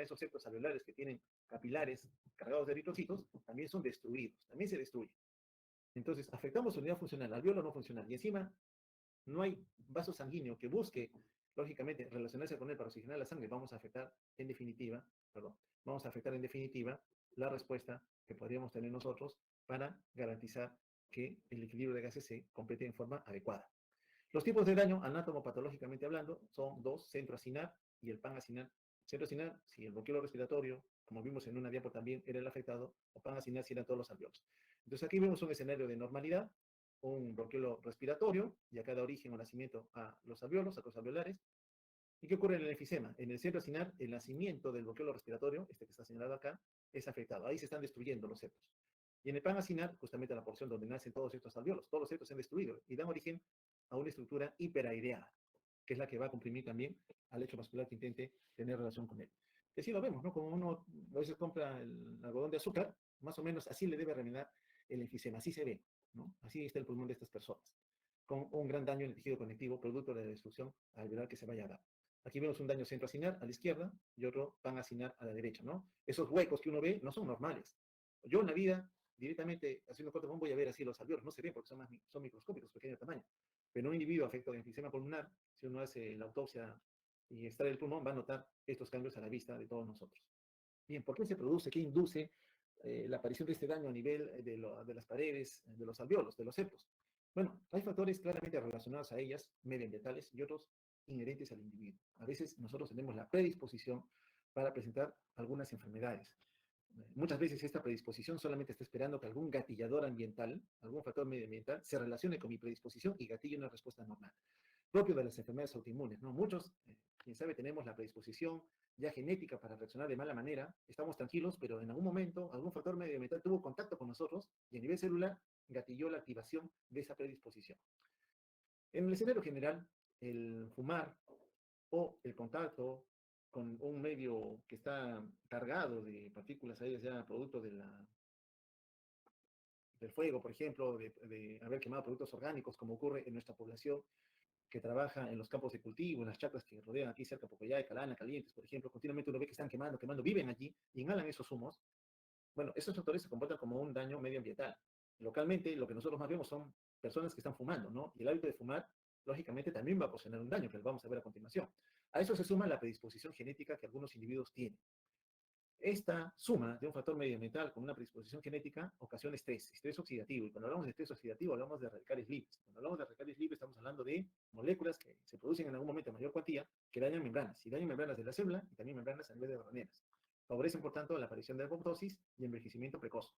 esos septos alveolares que tienen capilares cargados de eritrocitos también son destruidos, también se destruyen. Entonces, afectamos su unidad funcional, alveolo no funcional, y encima no hay vaso sanguíneo que busque, lógicamente, relacionarse con él para oxigenar la sangre, vamos a afectar en definitiva, perdón, vamos a afectar en definitiva la respuesta que podríamos tener nosotros para garantizar que el equilibrio de gases se complete en forma adecuada. Los tipos de daño, anatomopatológicamente hablando, son dos: centroacinar y el panacinar. Centroacinar, si el bloqueo respiratorio, como vimos en una diapo también, era el afectado, o panacinar si eran todos los alveolos. Entonces aquí vemos un escenario de normalidad, un bloqueo respiratorio, y acá da origen o nacimiento a los alveolos, a los alveolares. ¿Y qué ocurre en el enfisema? En el centroacinar, el nacimiento del bloqueo respiratorio, este que está señalado acá, es afectado. Ahí se están destruyendo los septos. Y en el panacinar, justamente la porción donde nacen todos estos alveolos, todos los septos se han destruido y dan origen a una estructura hiperaireada, que es la que va a comprimir también al lecho vascular que intente tener relación con él. Y así lo vemos, ¿no? Como uno a veces compra el algodón de azúcar, más o menos así le debe remediar el enfisema, así se ve, ¿no? Así está el pulmón de estas personas, con un gran daño en el tejido conectivo, producto de la destrucción alveolar que se vaya a dar. Aquí vemos un daño centroacinar a la izquierda y otro panacinar a la derecha, ¿no? Esos huecos que uno ve no son normales. Yo en la vida, directamente haciendo corte voy a ver así los alveolos, no se ven porque son microscópicos, pequeño tamaño. Pero un individuo afectado de enfisema pulmonar, si uno hace la autopsia y extrae el pulmón, va a notar estos cambios a la vista de todos nosotros. Bien, ¿por qué se produce? ¿Qué induce la aparición de este daño a nivel de las paredes, de los alveolos, de los septos? Bueno, hay factores claramente relacionados a ellas, medioambientales, y otros inherentes al individuo. A veces nosotros tenemos la predisposición para presentar algunas enfermedades. Muchas veces esta predisposición solamente está esperando que algún gatillador ambiental, algún factor medioambiental, se relacione con mi predisposición y gatille una respuesta normal. Propio de las enfermedades autoinmunes, ¿no? Muchos, quién sabe, tenemos la predisposición ya genética para reaccionar de mala manera, estamos tranquilos, pero en algún momento algún factor medioambiental tuvo contacto con nosotros y a nivel celular gatilló la activación de esa predisposición. En el escenario general, el fumar o el contacto con un medio que está cargado de partículas aéreas ya producto del fuego, por ejemplo, de haber quemado productos orgánicos, como ocurre en nuestra población que trabaja en los campos de cultivo, en las chacras que rodean aquí cerca de Popayán, Calana, Calientes, por ejemplo, continuamente uno ve que están quemando, quemando, viven allí, inhalan esos humos. Bueno, esos factores se comportan como un daño medioambiental. Localmente, lo que nosotros más vemos son personas que están fumando, ¿no? Y el hábito de fumar, lógicamente, también va a ocasionar un daño, que lo vamos a ver a continuación. A eso se suma la predisposición genética que algunos individuos tienen. Esta suma de un factor medioambiental con una predisposición genética ocasiona estrés oxidativo. Y cuando hablamos de estrés oxidativo, hablamos de radicales libres. Cuando hablamos de radicales libres, estamos hablando de moléculas que se producen en algún momento en mayor cuantía, que dañan membranas, y dañan membranas de la célula y también membranas a nivel de organelas. Favorecen, por tanto, la aparición de apoptosis y envejecimiento precoz.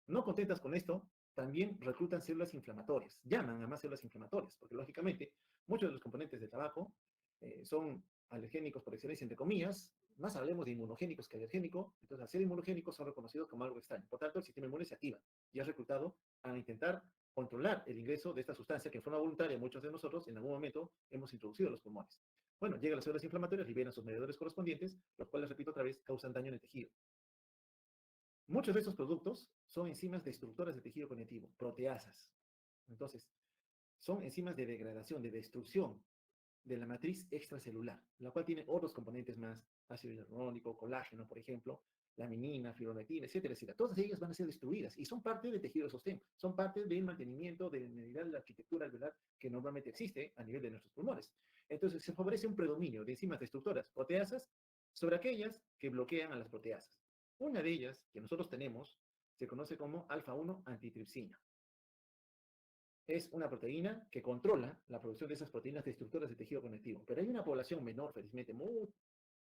No contentas con esto, también reclutan células inflamatorias, llaman a más células inflamatorias, porque lógicamente muchos de los componentes del tabaco son alergénicos por excelencia, entre comillas, más hablemos de inmunogénicos que alergénicos, entonces al ser inmunogénicos son reconocidos como algo extraño. Por tanto, el sistema inmune se activa y ha reclutado a intentar controlar el ingreso de esta sustancia que en forma voluntaria muchos de nosotros en algún momento hemos introducido en los pulmones. Bueno, llegan las células inflamatorias, liberan sus mediadores correspondientes, los cuales, repito otra vez, causan daño en el tejido. Muchos de estos productos son enzimas destructoras de tejido conectivo, proteasas. Entonces, son enzimas de degradación, de destrucción de la matriz extracelular, la cual tiene otros componentes más, ácido hialurónico, colágeno, por ejemplo, laminina, fibronectina, etcétera, etcétera. Todas ellas van a ser destruidas y son parte del tejido de sostén, son parte del mantenimiento de la arquitectura alveolar que normalmente existe a nivel de nuestros pulmones. Entonces, se favorece un predominio de enzimas destructoras, proteasas, sobre aquellas que bloquean a las proteasas. Una de ellas, que nosotros tenemos, se conoce como alfa-1 antitripsina. es una proteína que controla la producción de esas proteínas destructoras de tejido conectivo. Pero hay una población menor, felizmente, muy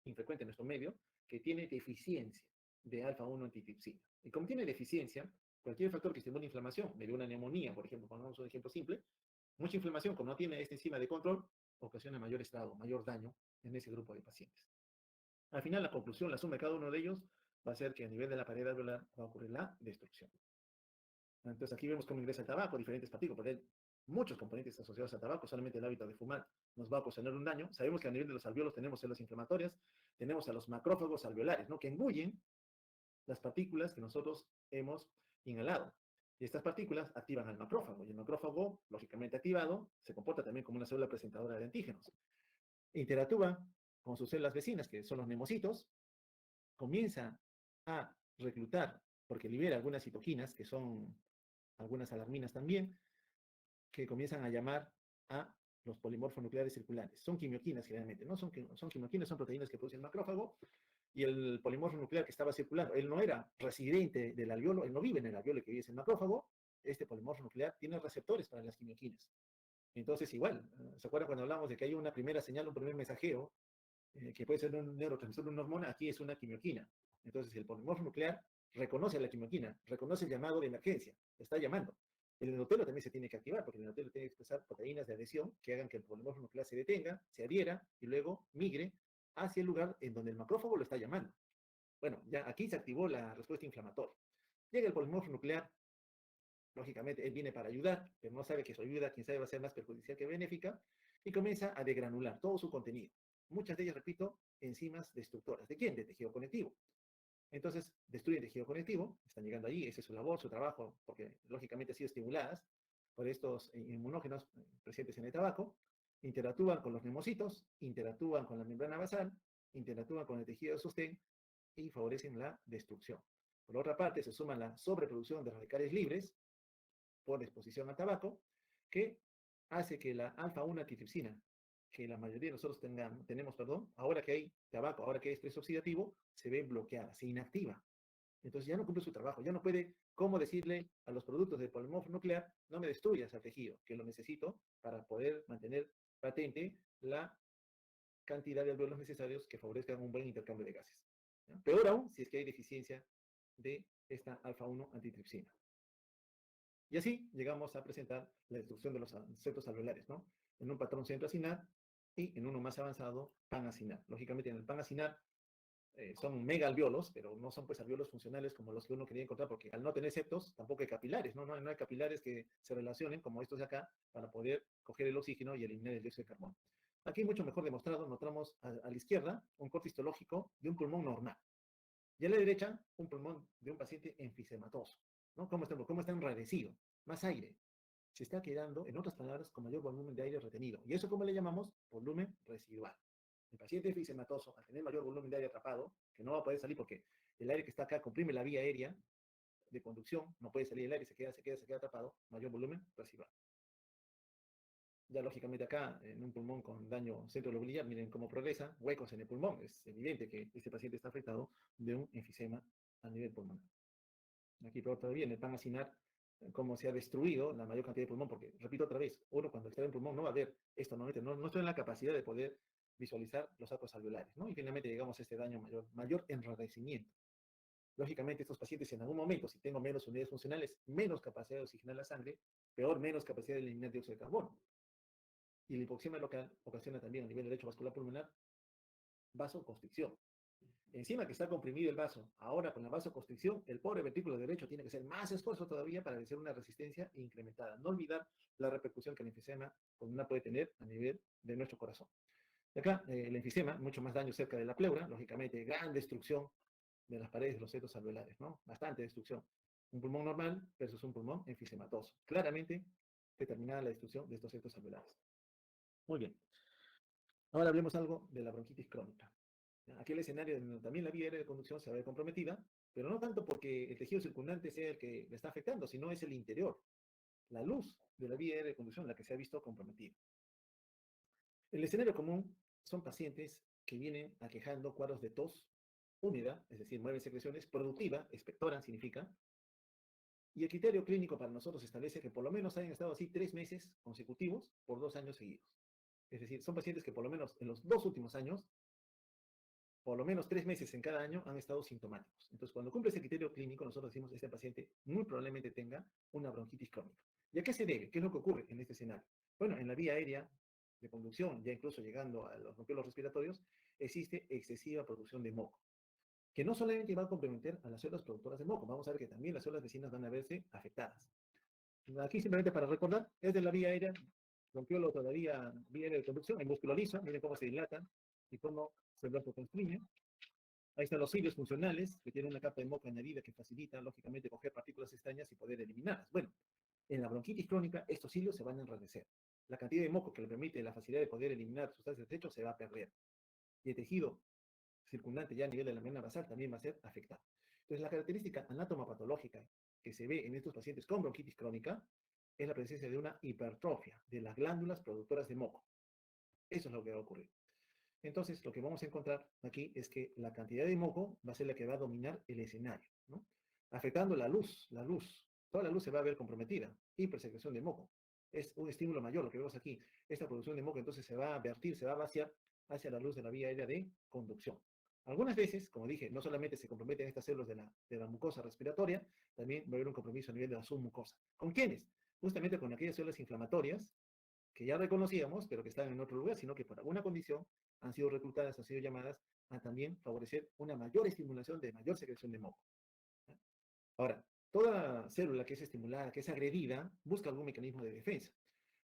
infrecuente en nuestro medio, que tiene deficiencia de alfa-1 antitripsina. Y como tiene deficiencia, cualquier factor que estimule inflamación, me dio una neumonía, por ejemplo, pongamos un ejemplo simple, mucha inflamación, como no tiene esta enzima de control, ocasiona mayor estrago, mayor daño en ese grupo de pacientes. Al final, la conclusión, la suma de cada uno de ellos, va a ser que a nivel de la pared alveolar va a ocurrir la destrucción. Entonces aquí vemos cómo ingresa el tabaco, diferentes partículas, porque hay muchos componentes asociados al tabaco, solamente el hábito de fumar nos va a ocasionar un daño. Sabemos que a nivel de los alveolos tenemos células inflamatorias, tenemos a los macrófagos alveolares, ¿no? Que engullen las partículas que nosotros hemos inhalado. Y estas partículas activan al macrófago, y el macrófago, lógicamente activado, se comporta también como una célula presentadora de antígenos. Interactúa con sus células vecinas, que son los nemocitos, comienza a reclutar, porque libera algunas citoquinas, que son algunas alarminas también, que comienzan a llamar a los polimorfos nucleares circulares. Son quimioquinas generalmente, ¿no? Son quimioquinas, son proteínas que produce el macrófago, y el polimorfo nuclear que estaba circulando, él no era residente del alveolo, él no vive en el alveolo que vive en el macrófago, este polimorfo nuclear tiene receptores para las quimioquinas. Entonces, igual, ¿se acuerdan cuando hablamos de que hay una primera señal, un primer mensajero, que puede ser un neurotransmisor, una hormona? Aquí es una quimioquina. Entonces, el polimorfo nuclear reconoce la quimioquina, reconoce el llamado de emergencia, está llamando. El endotelo también se tiene que activar, porque el endotelo tiene que expresar proteínas de adhesión que hagan que el polimorfo nuclear se detenga, se adhiera y luego migre hacia el lugar en donde el macrófago lo está llamando. Bueno, ya aquí se activó la respuesta inflamatoria. Llega el polimorfo nuclear, lógicamente él viene para ayudar, pero no sabe que su ayuda, quien sabe, va a ser más perjudicial que benéfica, y comienza a degranular todo su contenido. Muchas de ellas, repito, enzimas destructoras. ¿De quién? De tejido conectivo. Entonces, destruyen tejido conectivo, están llegando allí, ese es su labor, su trabajo, porque lógicamente han sido estimuladas por estos inmunógenos presentes en el tabaco, interactúan con los nemocitos, interactúan con la membrana basal, interactúan con el tejido de sostén y favorecen la destrucción. Por otra parte, se suma la sobreproducción de radicales libres por exposición al tabaco, que hace que la alfa-1 antitripsina, que la mayoría de nosotros tenemos, ahora que hay tabaco, ahora que hay estrés oxidativo, se ve bloqueada, se inactiva. Entonces ya no cumple su trabajo, ya no puede, ¿cómo decirle a los productos del polimorfo nuclear, no me destruyas al tejido, que lo necesito para poder mantener patente la cantidad de alveolos necesarios que favorezcan un buen intercambio de gases? ¿Ya? Peor aún si es que hay deficiencia de esta alfa-1 antitripsina. Y así llegamos a presentar la destrucción de los centros alveolares, ¿no? En un patrón centroacinar y en uno más avanzado, panacinar. Lógicamente, en el panacinar son megalveolos, pero no son pues alveolos funcionales como los que uno quería encontrar, porque al no tener septos, tampoco hay capilares, ¿no? No hay capilares que se relacionen, como estos de acá, para poder coger el oxígeno y eliminar el dióxido de carbono. Aquí mucho mejor demostrado, notamos a la izquierda un corte histológico de un pulmón normal. Y a la derecha, un pulmón de un paciente enfisematoso, ¿no? ¿Cómo está enrarecido? Más aire. Se está quedando, en otras palabras, con mayor volumen de aire retenido. ¿Y eso cómo le llamamos? Volumen residual. El paciente enfisematoso, al tener mayor volumen de aire atrapado, que no va a poder salir porque el aire que está acá comprime la vía aérea de conducción, no puede salir el aire, se queda atrapado, mayor volumen residual. Ya lógicamente acá, en un pulmón con daño centrolobular, miren cómo progresa, huecos en el pulmón. Es evidente que este paciente está afectado de un enfisema a nivel pulmonar. Aquí peor todavía, en el panacinar, cómo se ha destruido la mayor cantidad de pulmón, porque, repito otra vez, uno cuando está en pulmón no va a ver esto, no estoy en la capacidad de poder visualizar los arcos alveolares, ¿no? Y finalmente llegamos a este daño mayor enrarecimiento. Lógicamente, estos pacientes en algún momento, si tengo menos unidades funcionales, menos capacidad de oxigenar la sangre, peor, menos capacidad de eliminar dióxido de carbono. Y la hipoxemia local ocasiona también a nivel derecho vascular pulmonar vasoconstricción. Encima que está comprimido el vaso, ahora con la vasoconstricción, el pobre ventrículo derecho tiene que hacer más esfuerzo todavía para vencer una resistencia incrementada. No olvidar la repercusión que el enfisema pulmonar puede tener a nivel de nuestro corazón. Y acá, el enfisema, mucho más daño cerca de la pleura, lógicamente, gran destrucción de las paredes de los setos alveolares, ¿no? Bastante destrucción. Un pulmón normal versus un pulmón enfisematoso. Claramente determinada la destrucción de estos setos alveolares. Muy bien. Ahora hablemos algo de la bronquitis crónica. Aquel escenario donde también la vía aérea de conducción se ve comprometida, pero no tanto porque el tejido circundante sea el que le está afectando, sino es el interior, la luz de la vía aérea de conducción la que se ha visto comprometida. El escenario común son pacientes que vienen aquejando cuadros de tos húmeda, es decir, mueven secreciones, productiva, expectoran significa, Y el criterio clínico para nosotros establece que por lo menos hayan estado así 3 meses consecutivos por 2 años seguidos. Es decir, son pacientes que por lo menos en los 2 últimos años, por lo menos 3 meses en cada año, han estado sintomáticos. Entonces, cuando cumple ese criterio clínico, nosotros decimos que este paciente muy probablemente tenga una bronquitis crónica. ¿Y a qué se debe? ¿Qué es lo que ocurre en este escenario? Bueno, en la vía aérea de conducción, ya incluso llegando a los bronquiolos respiratorios, existe excesiva producción de moco, que no solamente va a comprometer a las células productoras de moco, vamos a ver que también las células vecinas van a verse afectadas. Aquí simplemente para recordar, es de la vía aérea, bronquiolo todavía vía aérea de conducción, el músculo liso, miren cómo se dilatan y cómo se constriñe. Ahí están los cilios funcionales, que tienen una capa de moco añadida que facilita, lógicamente, coger partículas extrañas y poder eliminarlas. Bueno, en la bronquitis crónica, estos cilios se van a enrarecer. La cantidad de moco que le permite la facilidad de poder eliminar sustancias de desecho se va a perder. Y el tejido circundante ya a nivel de la membrana basal también va a ser afectado. Entonces, la característica anatomopatológica que se ve en estos pacientes con bronquitis crónica es la presencia de una hipertrofia de las glándulas productoras de moco. Eso es lo que va a ocurrir. Entonces, lo que vamos a encontrar aquí es que la cantidad de moco va a ser la que va a dominar el escenario, ¿no? Afectando toda la luz se va a ver comprometida, hipersecreción de moco. Es un estímulo mayor, lo que vemos aquí. Esta producción de moco entonces se va a vertir, se va a vaciar hacia la luz de la vía aérea de conducción. Algunas veces, como dije, no solamente se comprometen estas células de la mucosa respiratoria, también va a haber un compromiso a nivel de la submucosa. ¿Con quiénes? Justamente con aquellas células inflamatorias que ya reconocíamos, pero que están en otro lugar, sino que por alguna condición han sido reclutadas, han sido llamadas a también favorecer una mayor estimulación de mayor secreción de moco. Ahora, toda célula que es estimulada, que es agredida, busca algún mecanismo de defensa.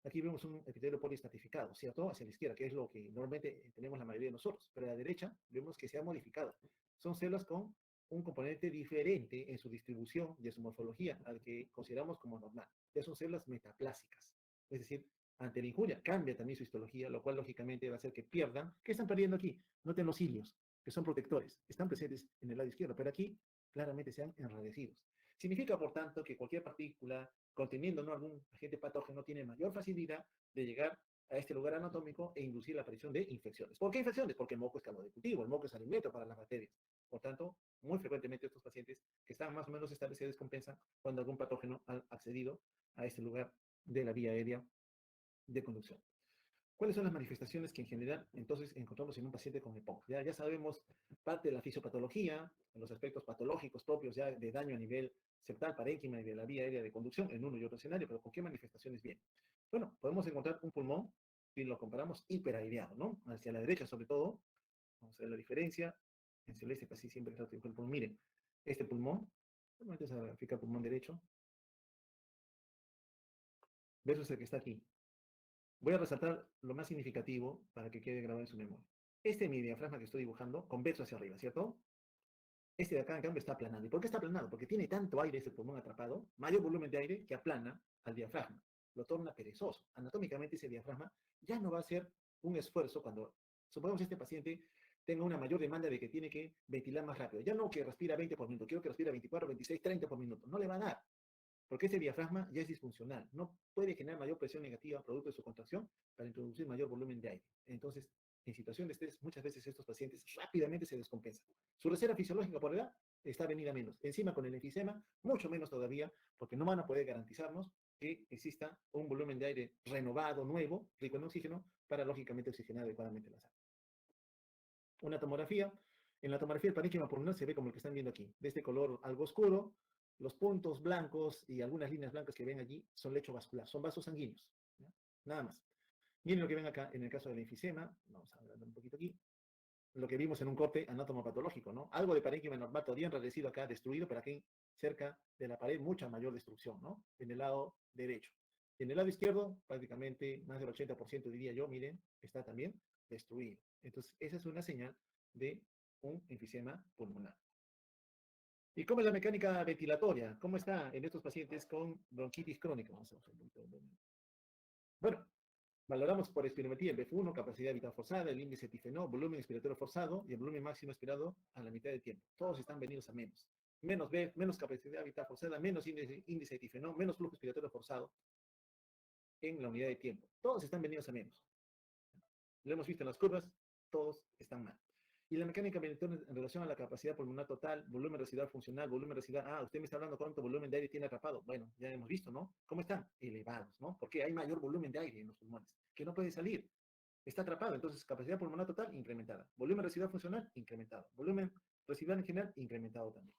Aquí vemos un epitelio poliestratificado, ¿cierto? Hacia la izquierda, que es lo que normalmente tenemos la mayoría de nosotros. Pero a la derecha vemos que se ha modificado. Son células con un componente diferente en su distribución y en su morfología al que consideramos como normal. Ya son células metaplásicas. Es decir, ante la injuria cambia también su histología, lo cual lógicamente va a hacer que pierdan. ¿Qué están perdiendo aquí? Noten los cilios, que son protectores. Están presentes en el lado izquierdo, pero aquí claramente se han enrarecido. Significa, por tanto, que cualquier partícula conteniendo, ¿no?, algún agente patógeno tiene mayor facilidad de llegar a este lugar anatómico e inducir la aparición de infecciones. ¿Por qué infecciones? Porque el moco es caldo de cultivo, el moco es alimento para las bacterias. Por tanto, muy frecuentemente estos pacientes que están más o menos estables se descompensan cuando algún patógeno ha accedido a este lugar de la vía aérea de conducción. ¿Cuáles son las manifestaciones que en general entonces encontramos en un paciente con EPOC? Ya sabemos parte de la fisiopatología, los aspectos patológicos propios ya de daño a nivel septal, parénquima y de la vía aérea de conducción en uno y otro escenario, pero ¿con qué manifestaciones viene? Bueno, podemos encontrar un pulmón, si lo comparamos, hiperaireado, ¿no? Hacia la derecha sobre todo, vamos a ver la diferencia, en celeste casi siempre está el pulmón. Miren, este pulmón, normalmente se grafica el pulmón derecho, versus el que está aquí. Voy a resaltar lo más significativo para que quede grabado en su memoria. Este es mi diafragma que estoy dibujando, convexo hacia arriba, ¿cierto? Este de acá, en cambio, está aplanado. ¿Y por qué está aplanado? Porque tiene tanto aire ese pulmón atrapado, mayor volumen de aire, que aplana al diafragma. Lo torna perezoso. Anatómicamente, ese diafragma ya no va a ser un esfuerzo cuando, supongamos, este paciente tenga una mayor demanda de que tiene que ventilar más rápido. Ya no que respira 20 por minuto, quiero que respira 24, 26, 30 por minuto. No le va a dar, porque ese diafragma ya es disfuncional. No puede generar mayor presión negativa producto de su contracción para introducir mayor volumen de aire. Entonces, en situación de estrés, muchas veces estos pacientes rápidamente se descompensan. Su reserva fisiológica por edad está venida menos. Encima con el enfisema, mucho menos todavía, porque no van a poder garantizarnos que exista un volumen de aire renovado, nuevo, rico en oxígeno, para lógicamente oxigenar adecuadamente la sangre. Una tomografía. En la tomografía el parénquima pulmonar se ve como el que están viendo aquí, de este color algo oscuro. Los puntos blancos y algunas líneas blancas que ven allí son lecho vascular, son vasos sanguíneos, ¿ya? Nada más. Miren lo que ven acá en el caso del enfisema, vamos a ver un poquito aquí, lo que vimos en un corte anatomopatológico, ¿no? Algo de parénquima normal todavía enrarecido acá, destruido, pero aquí cerca de la pared mucha mayor destrucción, ¿no? En el lado derecho. En el lado izquierdo, prácticamente más del 80% diría yo, miren, está también destruido. Entonces, esa es una señal de un enfisema pulmonar. ¿Y cómo es la mecánica ventilatoria? ¿Cómo está en estos pacientes con bronquitis crónica? Vamos a ver un poquito. Bueno, valoramos por espirometría el BF1, capacidad vital forzada, el índice tifenó, volumen expiratorio forzado y el volumen máximo expirado a la mitad del tiempo. Todos están venidos a menos. Menos B, menos capacidad vital forzada, menos índice de tifenó, menos flujo expiratorio forzado en la unidad de tiempo. Todos están venidos a menos. Lo hemos visto en las curvas, todos están mal. Y la mecánica benetton en relación a la capacidad pulmonar total, volumen residual funcional, volumen residual, usted me está hablando cuánto volumen de aire tiene atrapado. Bueno, ya hemos visto, ¿no? ¿Cómo están? Elevados, ¿no? Porque hay mayor volumen de aire en los pulmones, que no puede salir. Está atrapado, entonces capacidad pulmonar total incrementada. Volumen residual funcional incrementado. Volumen residual en general incrementado también.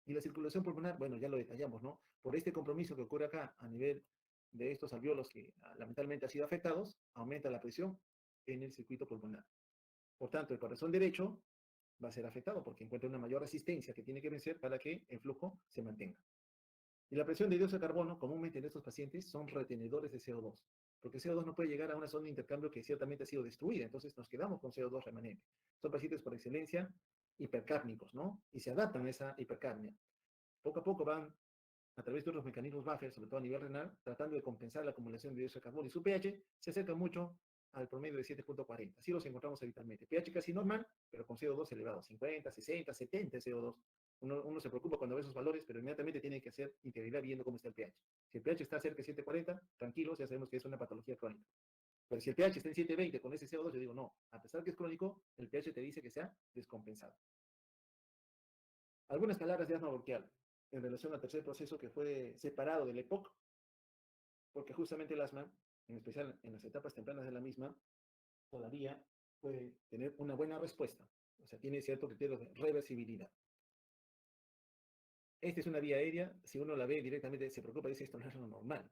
Y la circulación pulmonar, bueno, ya lo detallamos, ¿no? Por este compromiso que ocurre acá a nivel de estos alveolos que lamentablemente han sido afectados, aumenta la presión en el circuito pulmonar. Por tanto, el corazón derecho va a ser afectado porque encuentra una mayor resistencia que tiene que vencer para que el flujo se mantenga. Y la presión de dióxido de carbono, comúnmente en estos pacientes, son retenedores de CO2, porque CO2 no puede llegar a una zona de intercambio que ciertamente ha sido destruida, entonces nos quedamos con CO2 remanente. Son pacientes por excelencia hipercárnicos, ¿no? Y se adaptan a esa hipercarnia. Poco a poco van, a través de otros mecanismos buffer, sobre todo a nivel renal, tratando de compensar la acumulación de dióxido de carbono y su pH se acerca mucho al promedio de 7.40. Así los encontramos habitualmente. pH casi normal, pero con CO2 elevado, 50, 60, 70 CO2. Uno se preocupa cuando ve esos valores, pero inmediatamente tiene que hacer integridad viendo cómo está el pH. Si el pH está cerca de 7.40, tranquilos, ya sabemos que es una patología crónica. Pero si el pH está en 7.20 con ese CO2, yo digo, no, a pesar que es crónico, el pH te dice que se ha descompensado. Algunas palabras de asma bronquial en relación al tercer proceso que fue separado del EPOC, porque justamente el asma, en especial en las etapas tempranas de la misma, todavía puede tener una buena respuesta. O sea, tiene cierto criterio de reversibilidad. Esta es una vía aérea, si uno la ve directamente se preocupa y dice esto no es lo normal,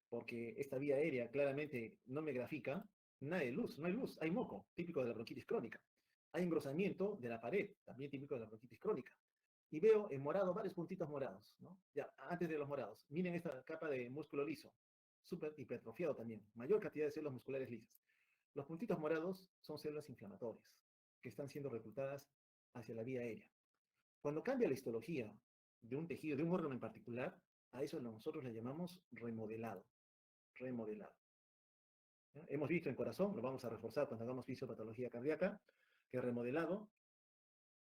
porque esta vía aérea claramente no me grafica nada de luz, no hay luz, hay moco, típico de la bronquitis crónica. Hay engrosamiento de la pared, también típico de la bronquitis crónica. Y veo en morado varios puntitos morados, ¿no? Ya, antes de los morados, miren esta capa de músculo liso, súper hipertrofiado también, mayor cantidad de células musculares lisas. Los puntitos morados son células inflamatorias que están siendo reclutadas hacia la vía aérea. Cuando cambia la histología de un tejido, de un órgano en particular, a eso nosotros le llamamos remodelado. Remodelado. ¿Ya? Hemos visto en corazón, lo vamos a reforzar cuando hagamos fisiopatología cardíaca, que remodelado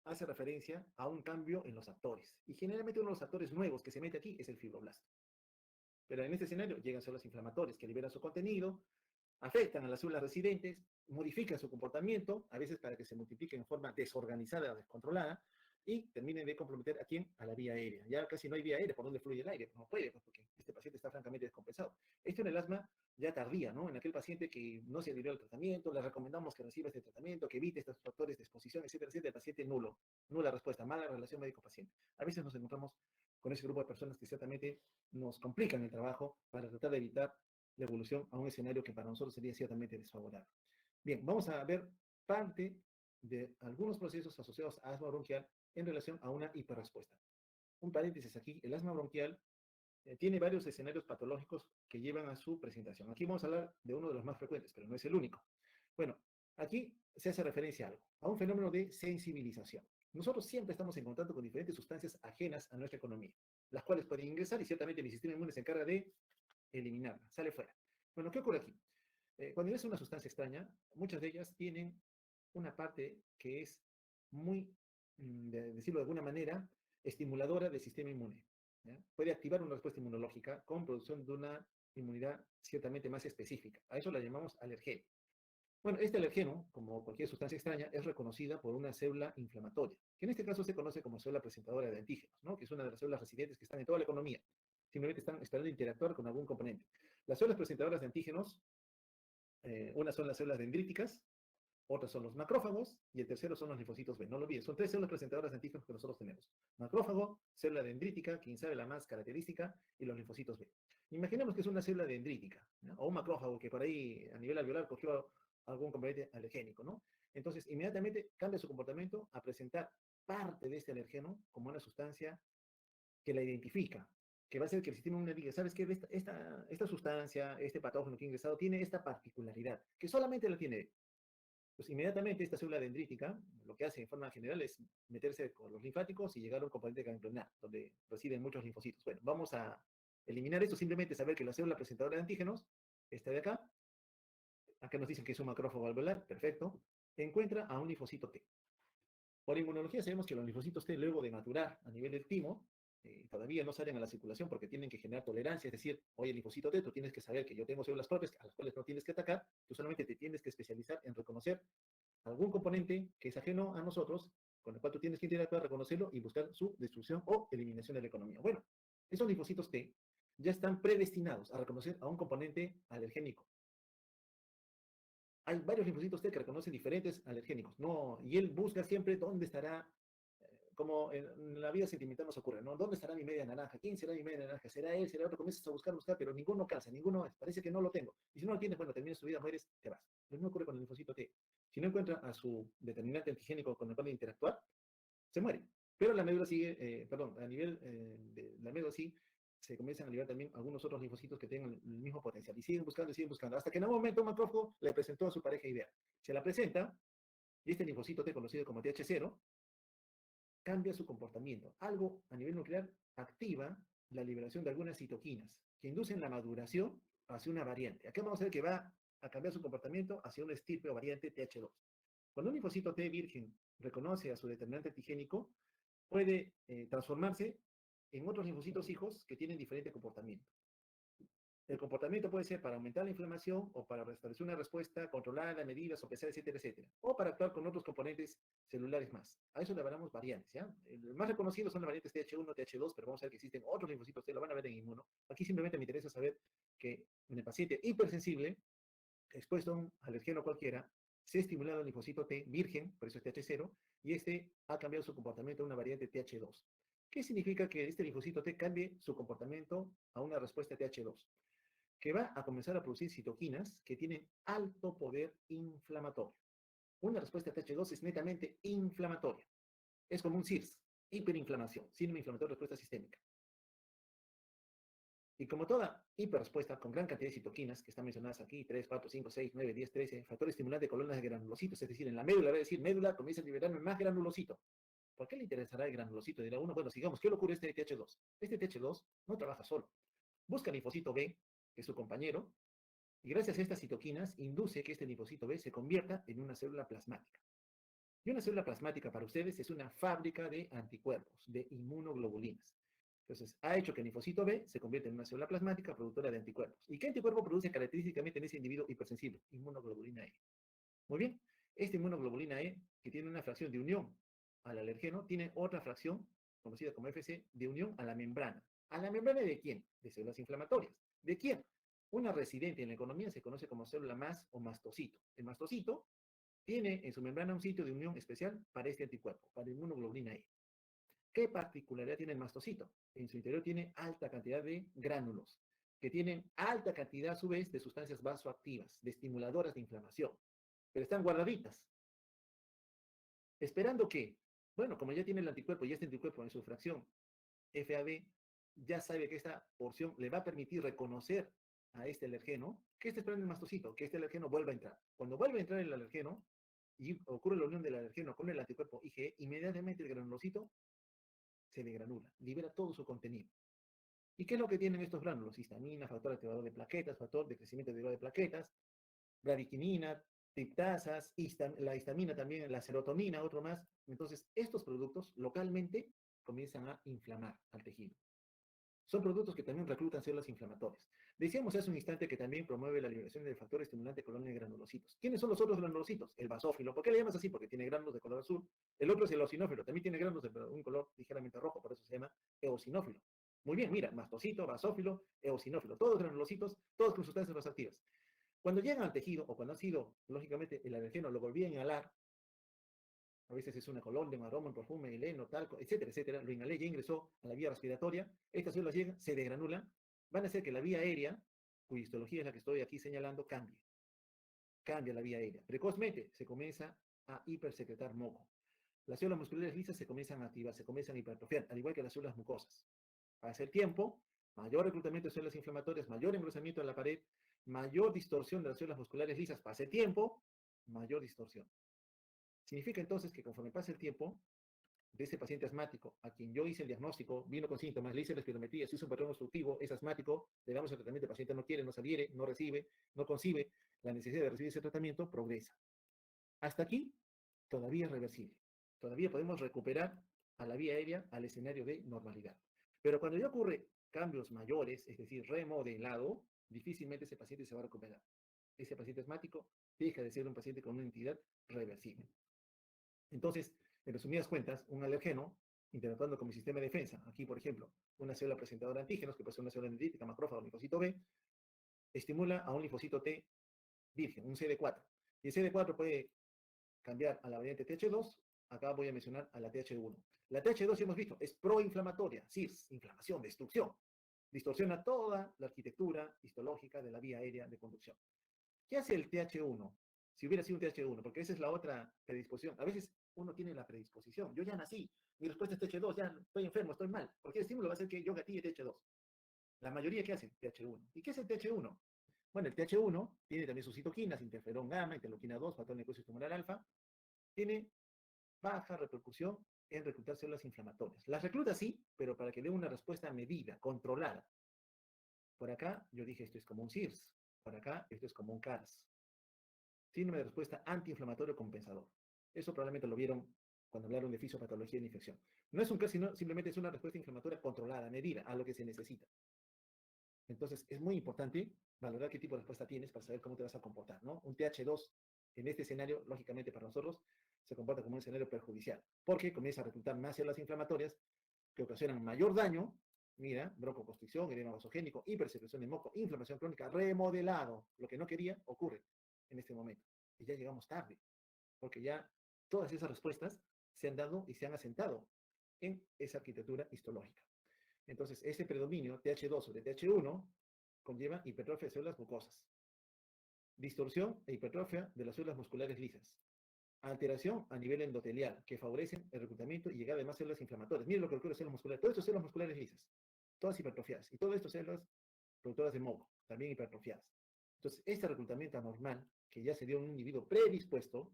hace referencia a un cambio en los actores. Y generalmente uno de los actores nuevos que se mete aquí es el fibroblasto. Pero en este escenario llegan células inflamatorias que liberan su contenido, afectan a las células residentes, modifican su comportamiento, a veces para que se multipliquen en forma desorganizada o descontrolada, y terminen de comprometer a quién, a la vía aérea. Ya casi no hay vía aérea por donde fluye el aire, no puede, pues, porque este paciente está francamente descompensado. Esto en el asma ya tardía, ¿no? En aquel paciente que no se adhirió al tratamiento, le recomendamos que reciba este tratamiento, que evite estos factores de exposición, etcétera, etcétera. El paciente nulo, nula respuesta, mala relación médico-paciente. A veces nos encontramos con ese grupo de personas que ciertamente nos complican el trabajo para tratar de evitar la evolución a un escenario que para nosotros sería ciertamente desfavorable. Bien, vamos a ver parte de algunos procesos asociados a asma bronquial en relación a una hiperrespuesta. Un paréntesis aquí, el asma bronquial tiene varios escenarios patológicos que llevan a su presentación. Aquí vamos a hablar de uno de los más frecuentes, pero no es el único. Bueno, aquí se hace referencia a algo, a un fenómeno de sensibilización. Nosotros siempre estamos en contacto con diferentes sustancias ajenas a nuestra economía, las cuales pueden ingresar y ciertamente mi sistema inmune se encarga de eliminarla, sale fuera. Bueno, ¿qué ocurre aquí? Cuando ingresa una sustancia extraña, muchas de ellas tienen una parte que es muy, de decirlo de alguna manera, estimuladora del sistema inmune. ¿Ya? Puede activar una respuesta inmunológica con producción de una inmunidad ciertamente más específica. A eso la llamamos alergeno. Bueno, este alergeno, como cualquier sustancia extraña, es reconocida por una célula inflamatoria, que en este caso se conoce como célula presentadora de antígenos, ¿no? Que es una de las células residentes que están en toda la economía. Simplemente están esperando interactuar con algún componente. Las células presentadoras de antígenos, unas son las células dendríticas, otras son los macrófagos y el tercero son los linfocitos B. No lo olvides, son tres células presentadoras de antígenos que nosotros tenemos. Macrófago, célula dendrítica, quien sabe la más característica, y los linfocitos B. Imaginemos que es una célula dendrítica, ¿no? O un macrófago que por ahí a nivel alveolar cogió algún componente alergénico, ¿no? Entonces, inmediatamente cambia su comportamiento a presentar parte de este alergeno como una sustancia que la identifica, que va a hacer que el sistema inmune diga, ¿sabes qué? Esta sustancia, este patógeno que ha ingresado, tiene esta particularidad, que solamente la tiene. Pues inmediatamente esta célula dendrítica lo que hace en forma general es meterse con los linfáticos y llegar a un componente ganglionar, donde residen muchos linfocitos. Bueno, vamos a eliminar esto, simplemente saber que la célula presentadora de antígenos, esta de acá, acá nos dicen que es un macrófago alveolar, perfecto, encuentra a un linfocito T. Por inmunología sabemos que los linfocitos T, luego de maturar a nivel del timo, todavía no salen a la circulación porque tienen que generar tolerancia, es decir, oye, linfocito T, tú tienes que saber que yo tengo células propias a las cuales no tienes que atacar, tú solamente te tienes que especializar en reconocer algún componente que es ajeno a nosotros, con el cual tú tienes que interactuar, reconocerlo y buscar su destrucción o eliminación de la economía. Bueno, esos linfocitos T ya están predestinados a reconocer a un componente alergénico. Hay varios linfocitos T que reconocen diferentes alergénicos, ¿no? Y él busca siempre dónde estará, como en la vida sentimental nos ocurre, ¿no? ¿Dónde estará mi media naranja? ¿Quién será mi media naranja? ¿Será él? ¿Será otro? Comienzas a buscar, pero ninguno calza, ninguno es. Parece que no lo tengo. Y si no lo tienes, bueno, terminas tu vida, mueres, te vas. Lo mismo ocurre con el linfocito T. Si no encuentra a su determinante antigénico con el cual interactuar, se muere. Pero la médula sigue, perdón, a nivel de la médula sí, se comienzan a liberar también algunos otros linfocitos que tengan el mismo potencial. Y siguen buscando, hasta que en un momento un macrófago le presentó a su pareja ideal. Se la presenta, y este linfocito T, conocido como TH0, cambia su comportamiento. Algo a nivel nuclear activa la liberación de algunas citoquinas que inducen la maduración hacia una variante. Acá vamos a ver que va a cambiar su comportamiento hacia una estirpe o variante TH2. Cuando un linfocito T virgen reconoce a su determinante antigénico, puede transformarse en otros linfocitos hijos que tienen diferente comportamiento. El comportamiento puede ser para aumentar la inflamación o para restablecer una respuesta controlada, medida, sopesada, etcétera, etcétera. O para actuar con otros componentes celulares más. A eso le llamamos variantes, ¿ya? Los más reconocidos son las variantes TH1, TH2, pero vamos a ver que existen otros linfocitos T, lo van a ver en inmuno. Aquí simplemente me interesa saber que en el paciente hipersensible, expuesto a un alergeno cualquiera, se ha estimulado el linfocito T virgen, por eso es TH0, y este ha cambiado su comportamiento a una variante TH2. ¿Qué significa que este linfocito T cambie su comportamiento a una respuesta TH2? Que va a comenzar a producir citoquinas que tienen alto poder inflamatorio. Una respuesta TH2 es netamente inflamatoria. Es como un CIRS, hiperinflamación, síndrome inflamatorio de respuesta sistémica. Y como toda hiperrespuesta con gran cantidad de citoquinas, que están mencionadas aquí, 3, 4, 5, 6, 9, 10, 13, factor estimulante de colonias de granulocitos, es decir, en la médula va a decir, médula comienza a liberarme más granulocito. ¿Por qué le interesará el granulocito? Dirá uno, bueno, sigamos, ¿qué le ocurre a este TH2? Este TH2 no trabaja solo. Busca linfocito B, que es su compañero, y gracias a estas citoquinas induce que este linfocito B se convierta en una célula plasmática. Y una célula plasmática para ustedes es una fábrica de anticuerpos, de inmunoglobulinas. Entonces, ha hecho que el linfocito B se convierta en una célula plasmática productora de anticuerpos. ¿Y qué anticuerpo produce característicamente en ese individuo hipersensible? Inmunoglobulina E. Muy bien, esta inmunoglobulina E, que tiene una fracción de unión al alergeno, tiene otra fracción, conocida como FC, de unión a la membrana. ¿A la membrana de quién? De células inflamatorias. ¿De quién? Una residente en la economía se conoce como célula más o mastocito. El mastocito tiene en su membrana un sitio de unión especial para este anticuerpo, para la inmunoglobulina E. ¿Qué particularidad tiene el mastocito? En su interior tiene alta cantidad de gránulos, que tienen alta cantidad a su vez de sustancias vasoactivas, de estimuladoras de inflamación, pero están guardaditas, esperando que, bueno, como ya tiene el anticuerpo y este anticuerpo en su fracción FAB, ya sabe que esta porción le va a permitir reconocer a este alergeno, que está esperando el mastocito, que este alergeno vuelva a entrar. Cuando vuelve a entrar el alergeno y ocurre la unión del alergeno con el anticuerpo IgE, inmediatamente el granulocito se degranula, libera todo su contenido. ¿Y qué es lo que tienen estos gránulos? Histamina, factor activador de plaquetas, factor de crecimiento derivado de plaquetas, bradiquinina, triptasas, la histamina también, la serotonina, otro más. Entonces, estos productos localmente comienzan a inflamar al tejido. Son productos que también reclutan células inflamatorias. Decíamos hace un instante que también promueve la liberación del factor estimulante colonia de granulocitos. ¿Quiénes son los otros granulocitos? El basófilo. ¿Por qué le llamas así? Porque tiene gránulos de color azul. El otro es el eosinófilo. También tiene gránulos de un color ligeramente rojo, por eso se llama eosinófilo. Muy bien, mira, mastocito, basófilo, eosinófilo. Todos granulocitos, todos con sustancias vasoactivas. Cuando llegan al tejido, o cuando ha sido, lógicamente, el alergeno lo volvía a inhalar, a veces es una colonia, un aroma, un perfume, el heno, talco, etcétera, etcétera, lo inhalé, ya ingresó a la vía respiratoria, estas células llegan, se degranulan, van a hacer que la vía aérea, cuya histología es la que estoy aquí señalando, cambia la vía aérea. Precozmente se comienza a hipersecretar moco. Las células musculares lisas se comienzan a activar, se comienzan a hipertrofiar, al igual que las células mucosas. Pasa el tiempo, mayor reclutamiento de células inflamatorias, mayor engrosamiento de la pared, mayor distorsión de las células musculares lisas, pasa el tiempo, mayor distorsión. Significa entonces que conforme pasa el tiempo, de ese paciente asmático, a quien yo hice el diagnóstico, vino con síntomas, le hice la espirometría, se hizo un patrón obstructivo, es asmático, le damos el tratamiento, el paciente no quiere, no se adhiere, no recibe, no concibe la necesidad de recibir ese tratamiento, progresa. Hasta aquí, todavía es reversible. Todavía podemos recuperar a la vía aérea al escenario de normalidad. Pero cuando ya ocurre cambios mayores, es decir, remodelado, difícilmente ese paciente se va a recuperar. Ese paciente asmático deja de ser un paciente con una entidad reversible. Entonces, en resumidas cuentas, un alergeno interactuando con mi sistema de defensa, aquí por ejemplo, una célula presentadora de antígenos, que puede ser una célula dendrítica, macrófago, linfocito B, estimula a un linfocito T virgen, un CD4. Y el CD4 puede cambiar a la variante TH2, acá voy a mencionar a la TH1. La TH2, ya hemos visto, es proinflamatoria, CIRS, inflamación, destrucción. Distorsiona toda la arquitectura histológica de la vía aérea de conducción. ¿Qué hace el TH1? Si hubiera sido un TH1, porque esa es la otra predisposición. A veces uno tiene la predisposición. Yo ya nací, mi respuesta es TH2, ya estoy enfermo, estoy mal. Cualquier estímulo va a hacer que yo gatille TH2. La mayoría, ¿qué hacen? TH1. ¿Y qué es el TH1? Bueno, el TH1 tiene también sus citoquinas, interferón gamma, interleuquina 2, factor necrosis tumoral alfa. Tiene baja repercusión en reclutar células inflamatorias. Las recluta sí, pero para que dé una respuesta medida, controlada. Por acá yo dije esto es como un CIRS, por acá esto es como un CARS. Síndrome de respuesta antiinflamatorio compensador. Eso probablemente lo vieron cuando hablaron de fisiopatología de infección. No es un CARS, sino simplemente es una respuesta inflamatoria controlada, medida a lo que se necesita. Entonces es muy importante valorar qué tipo de respuesta tienes para saber cómo te vas a comportar, ¿no? Un TH2 en este escenario, lógicamente para nosotros, se comporta como un escenario perjudicial, porque comienza a reclutar más células inflamatorias que ocasionan mayor daño, mira, broncoconstricción, edema vasogénico, hipersecreción de moco, inflamación crónica, remodelado. Lo que no quería ocurre en este momento. Y ya llegamos tarde, porque ya todas esas respuestas se han dado y se han asentado en esa arquitectura histológica. Entonces, ese predominio TH2 sobre TH1 conlleva hipertrofia de células mucosas, distorsión e hipertrofia de las células musculares lisas, alteración a nivel endotelial, que favorecen el reclutamiento y llegada de más células inflamatorias. Miren lo que ocurre en células musculares. Todas estas células musculares lisas, todas hipertrofiadas. Y todas estas células productoras de moco, también hipertrofiadas. Entonces, este reclutamiento anormal, que ya se dio en un individuo predispuesto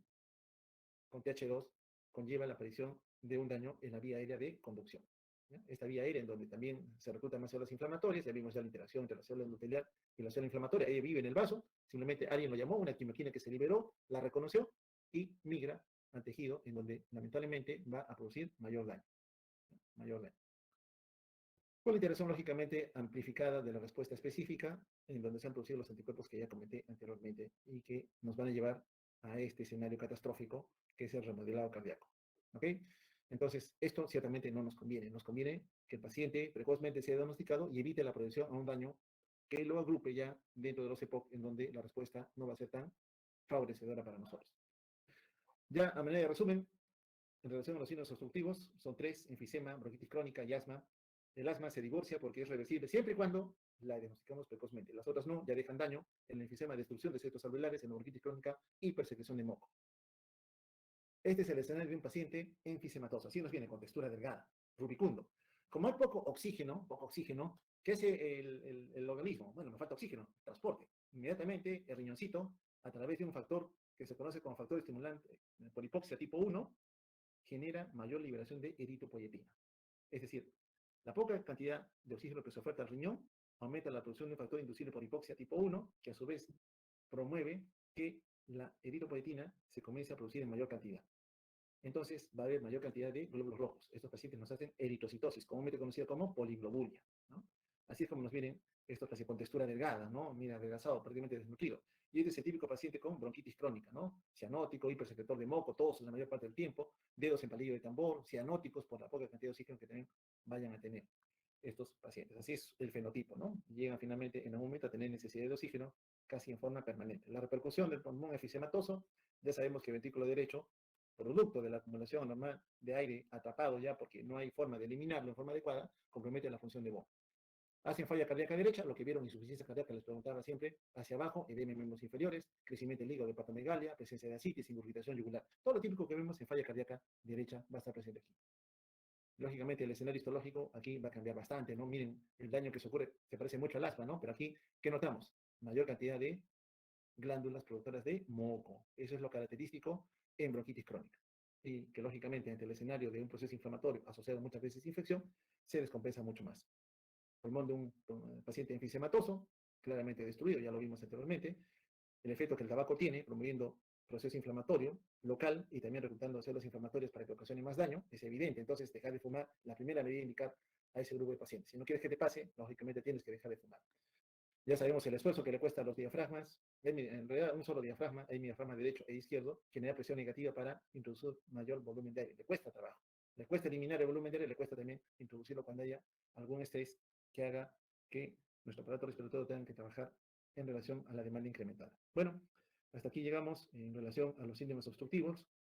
con TH2, conlleva la aparición de un daño en la vía aérea de conducción. ¿Ya? Esta vía aérea en donde también se reclutan más células inflamatorias, ya vimos ya la interacción entre la célula endotelial y la célula inflamatoria, ella vive en el vaso, simplemente alguien lo llamó, una quimoquina que se liberó, la reconoció y migra al tejido en donde lamentablemente va a producir mayor daño. Mayor daño. Con la interacción lógicamente amplificada de la respuesta específica, en donde se han producido los anticuerpos que ya comenté anteriormente y que nos van a llevar a este escenario catastrófico que es el remodelado cardíaco. ¿Ok? Entonces, esto ciertamente no nos conviene. Nos conviene que el paciente precozmente sea diagnosticado y evite la producción a un daño que lo agrupe ya dentro de los EPOC en donde la respuesta no va a ser tan favorecedora para nosotros. Ya a manera de resumen, en relación a los signos obstructivos, son tres: enfisema, bronquitis crónica y asma. El asma se divorcia porque es reversible siempre y cuando la diagnosticamos precozmente. Las otras no, ya dejan daño. En el enfisema, destrucción de ciertos alveolares, en la bronquitis crónica, hipersecreción de moco. Este es el escenario de un paciente enfisematoso. Así nos viene, con textura delgada, rubicundo. Como hay poco oxígeno, ¿qué hace el organismo? Bueno, me falta oxígeno, transporte. Inmediatamente el riñoncito, a través de un factor que se conoce como factor estimulante por hipoxia tipo 1, genera mayor liberación de eritropoyetina. Es decir, la poca cantidad de oxígeno que se oferta al riñón aumenta la producción de un factor inducible por hipoxia tipo 1, que a su vez promueve que la eritropoyetina se comience a producir en mayor cantidad. Entonces va a haber mayor cantidad de glóbulos rojos. Estos pacientes nos hacen eritrocitosis, comúnmente conocida como poliglobulia, ¿no? Así es como nos vienen estos pacientes con textura delgada, ¿no? Mira, adelgazado, prácticamente desnutrido. Y este es el típico paciente con bronquitis crónica, ¿no? Cianótico, hipersecretor de moco, todos la mayor parte del tiempo, dedos en palillo de tambor, cianóticos por la poca cantidad de oxígeno que también vayan a tener estos pacientes. Así es el fenotipo, ¿no? Llegan finalmente en algún momento a tener necesidad de oxígeno casi en forma permanente. La repercusión del pulmón efisematoso, ya sabemos que el ventrículo derecho, producto de la acumulación normal de aire atrapado ya porque no hay forma de eliminarlo en forma adecuada, compromete la función de boca. Hacen falla cardíaca derecha, lo que vieron insuficiencia cardíaca, les preguntaba siempre, hacia abajo, edema en miembros inferiores, crecimiento del hígado de hepatomegalia, presencia de ascitis, ingurgitación yugular. Todo lo típico que vemos en falla cardíaca derecha va a estar presente aquí. Lógicamente el escenario histológico aquí va a cambiar bastante, ¿no? Miren, el daño que se ocurre se parece mucho al asma, ¿no? Pero aquí, ¿qué notamos? Mayor cantidad de glándulas productoras de moco. Eso es lo característico en bronquitis crónica. Y que lógicamente ante el escenario de un proceso inflamatorio asociado muchas veces a infección, se descompensa mucho más. Pulmón de un paciente enfisematoso, claramente destruido, ya lo vimos anteriormente. El efecto que el tabaco tiene, promoviendo proceso inflamatorio local y también reclutando células inflamatorias para que ocasione más daño, es evidente. Entonces, dejar de fumar, la primera medida indicar a ese grupo de pacientes. Si no quieres que te pase, lógicamente tienes que dejar de fumar. Ya sabemos el esfuerzo que le cuesta a los diafragmas. En realidad, un solo diafragma, hay diafragma derecho e izquierdo, genera presión negativa para introducir mayor volumen de aire. Le cuesta trabajo. Le cuesta eliminar el volumen de aire, le cuesta también introducirlo cuando haya algún estrés que haga que nuestro aparato respiratorio tenga que trabajar en relación a la demanda incrementada. Bueno, hasta aquí llegamos en relación a los síntomas obstructivos.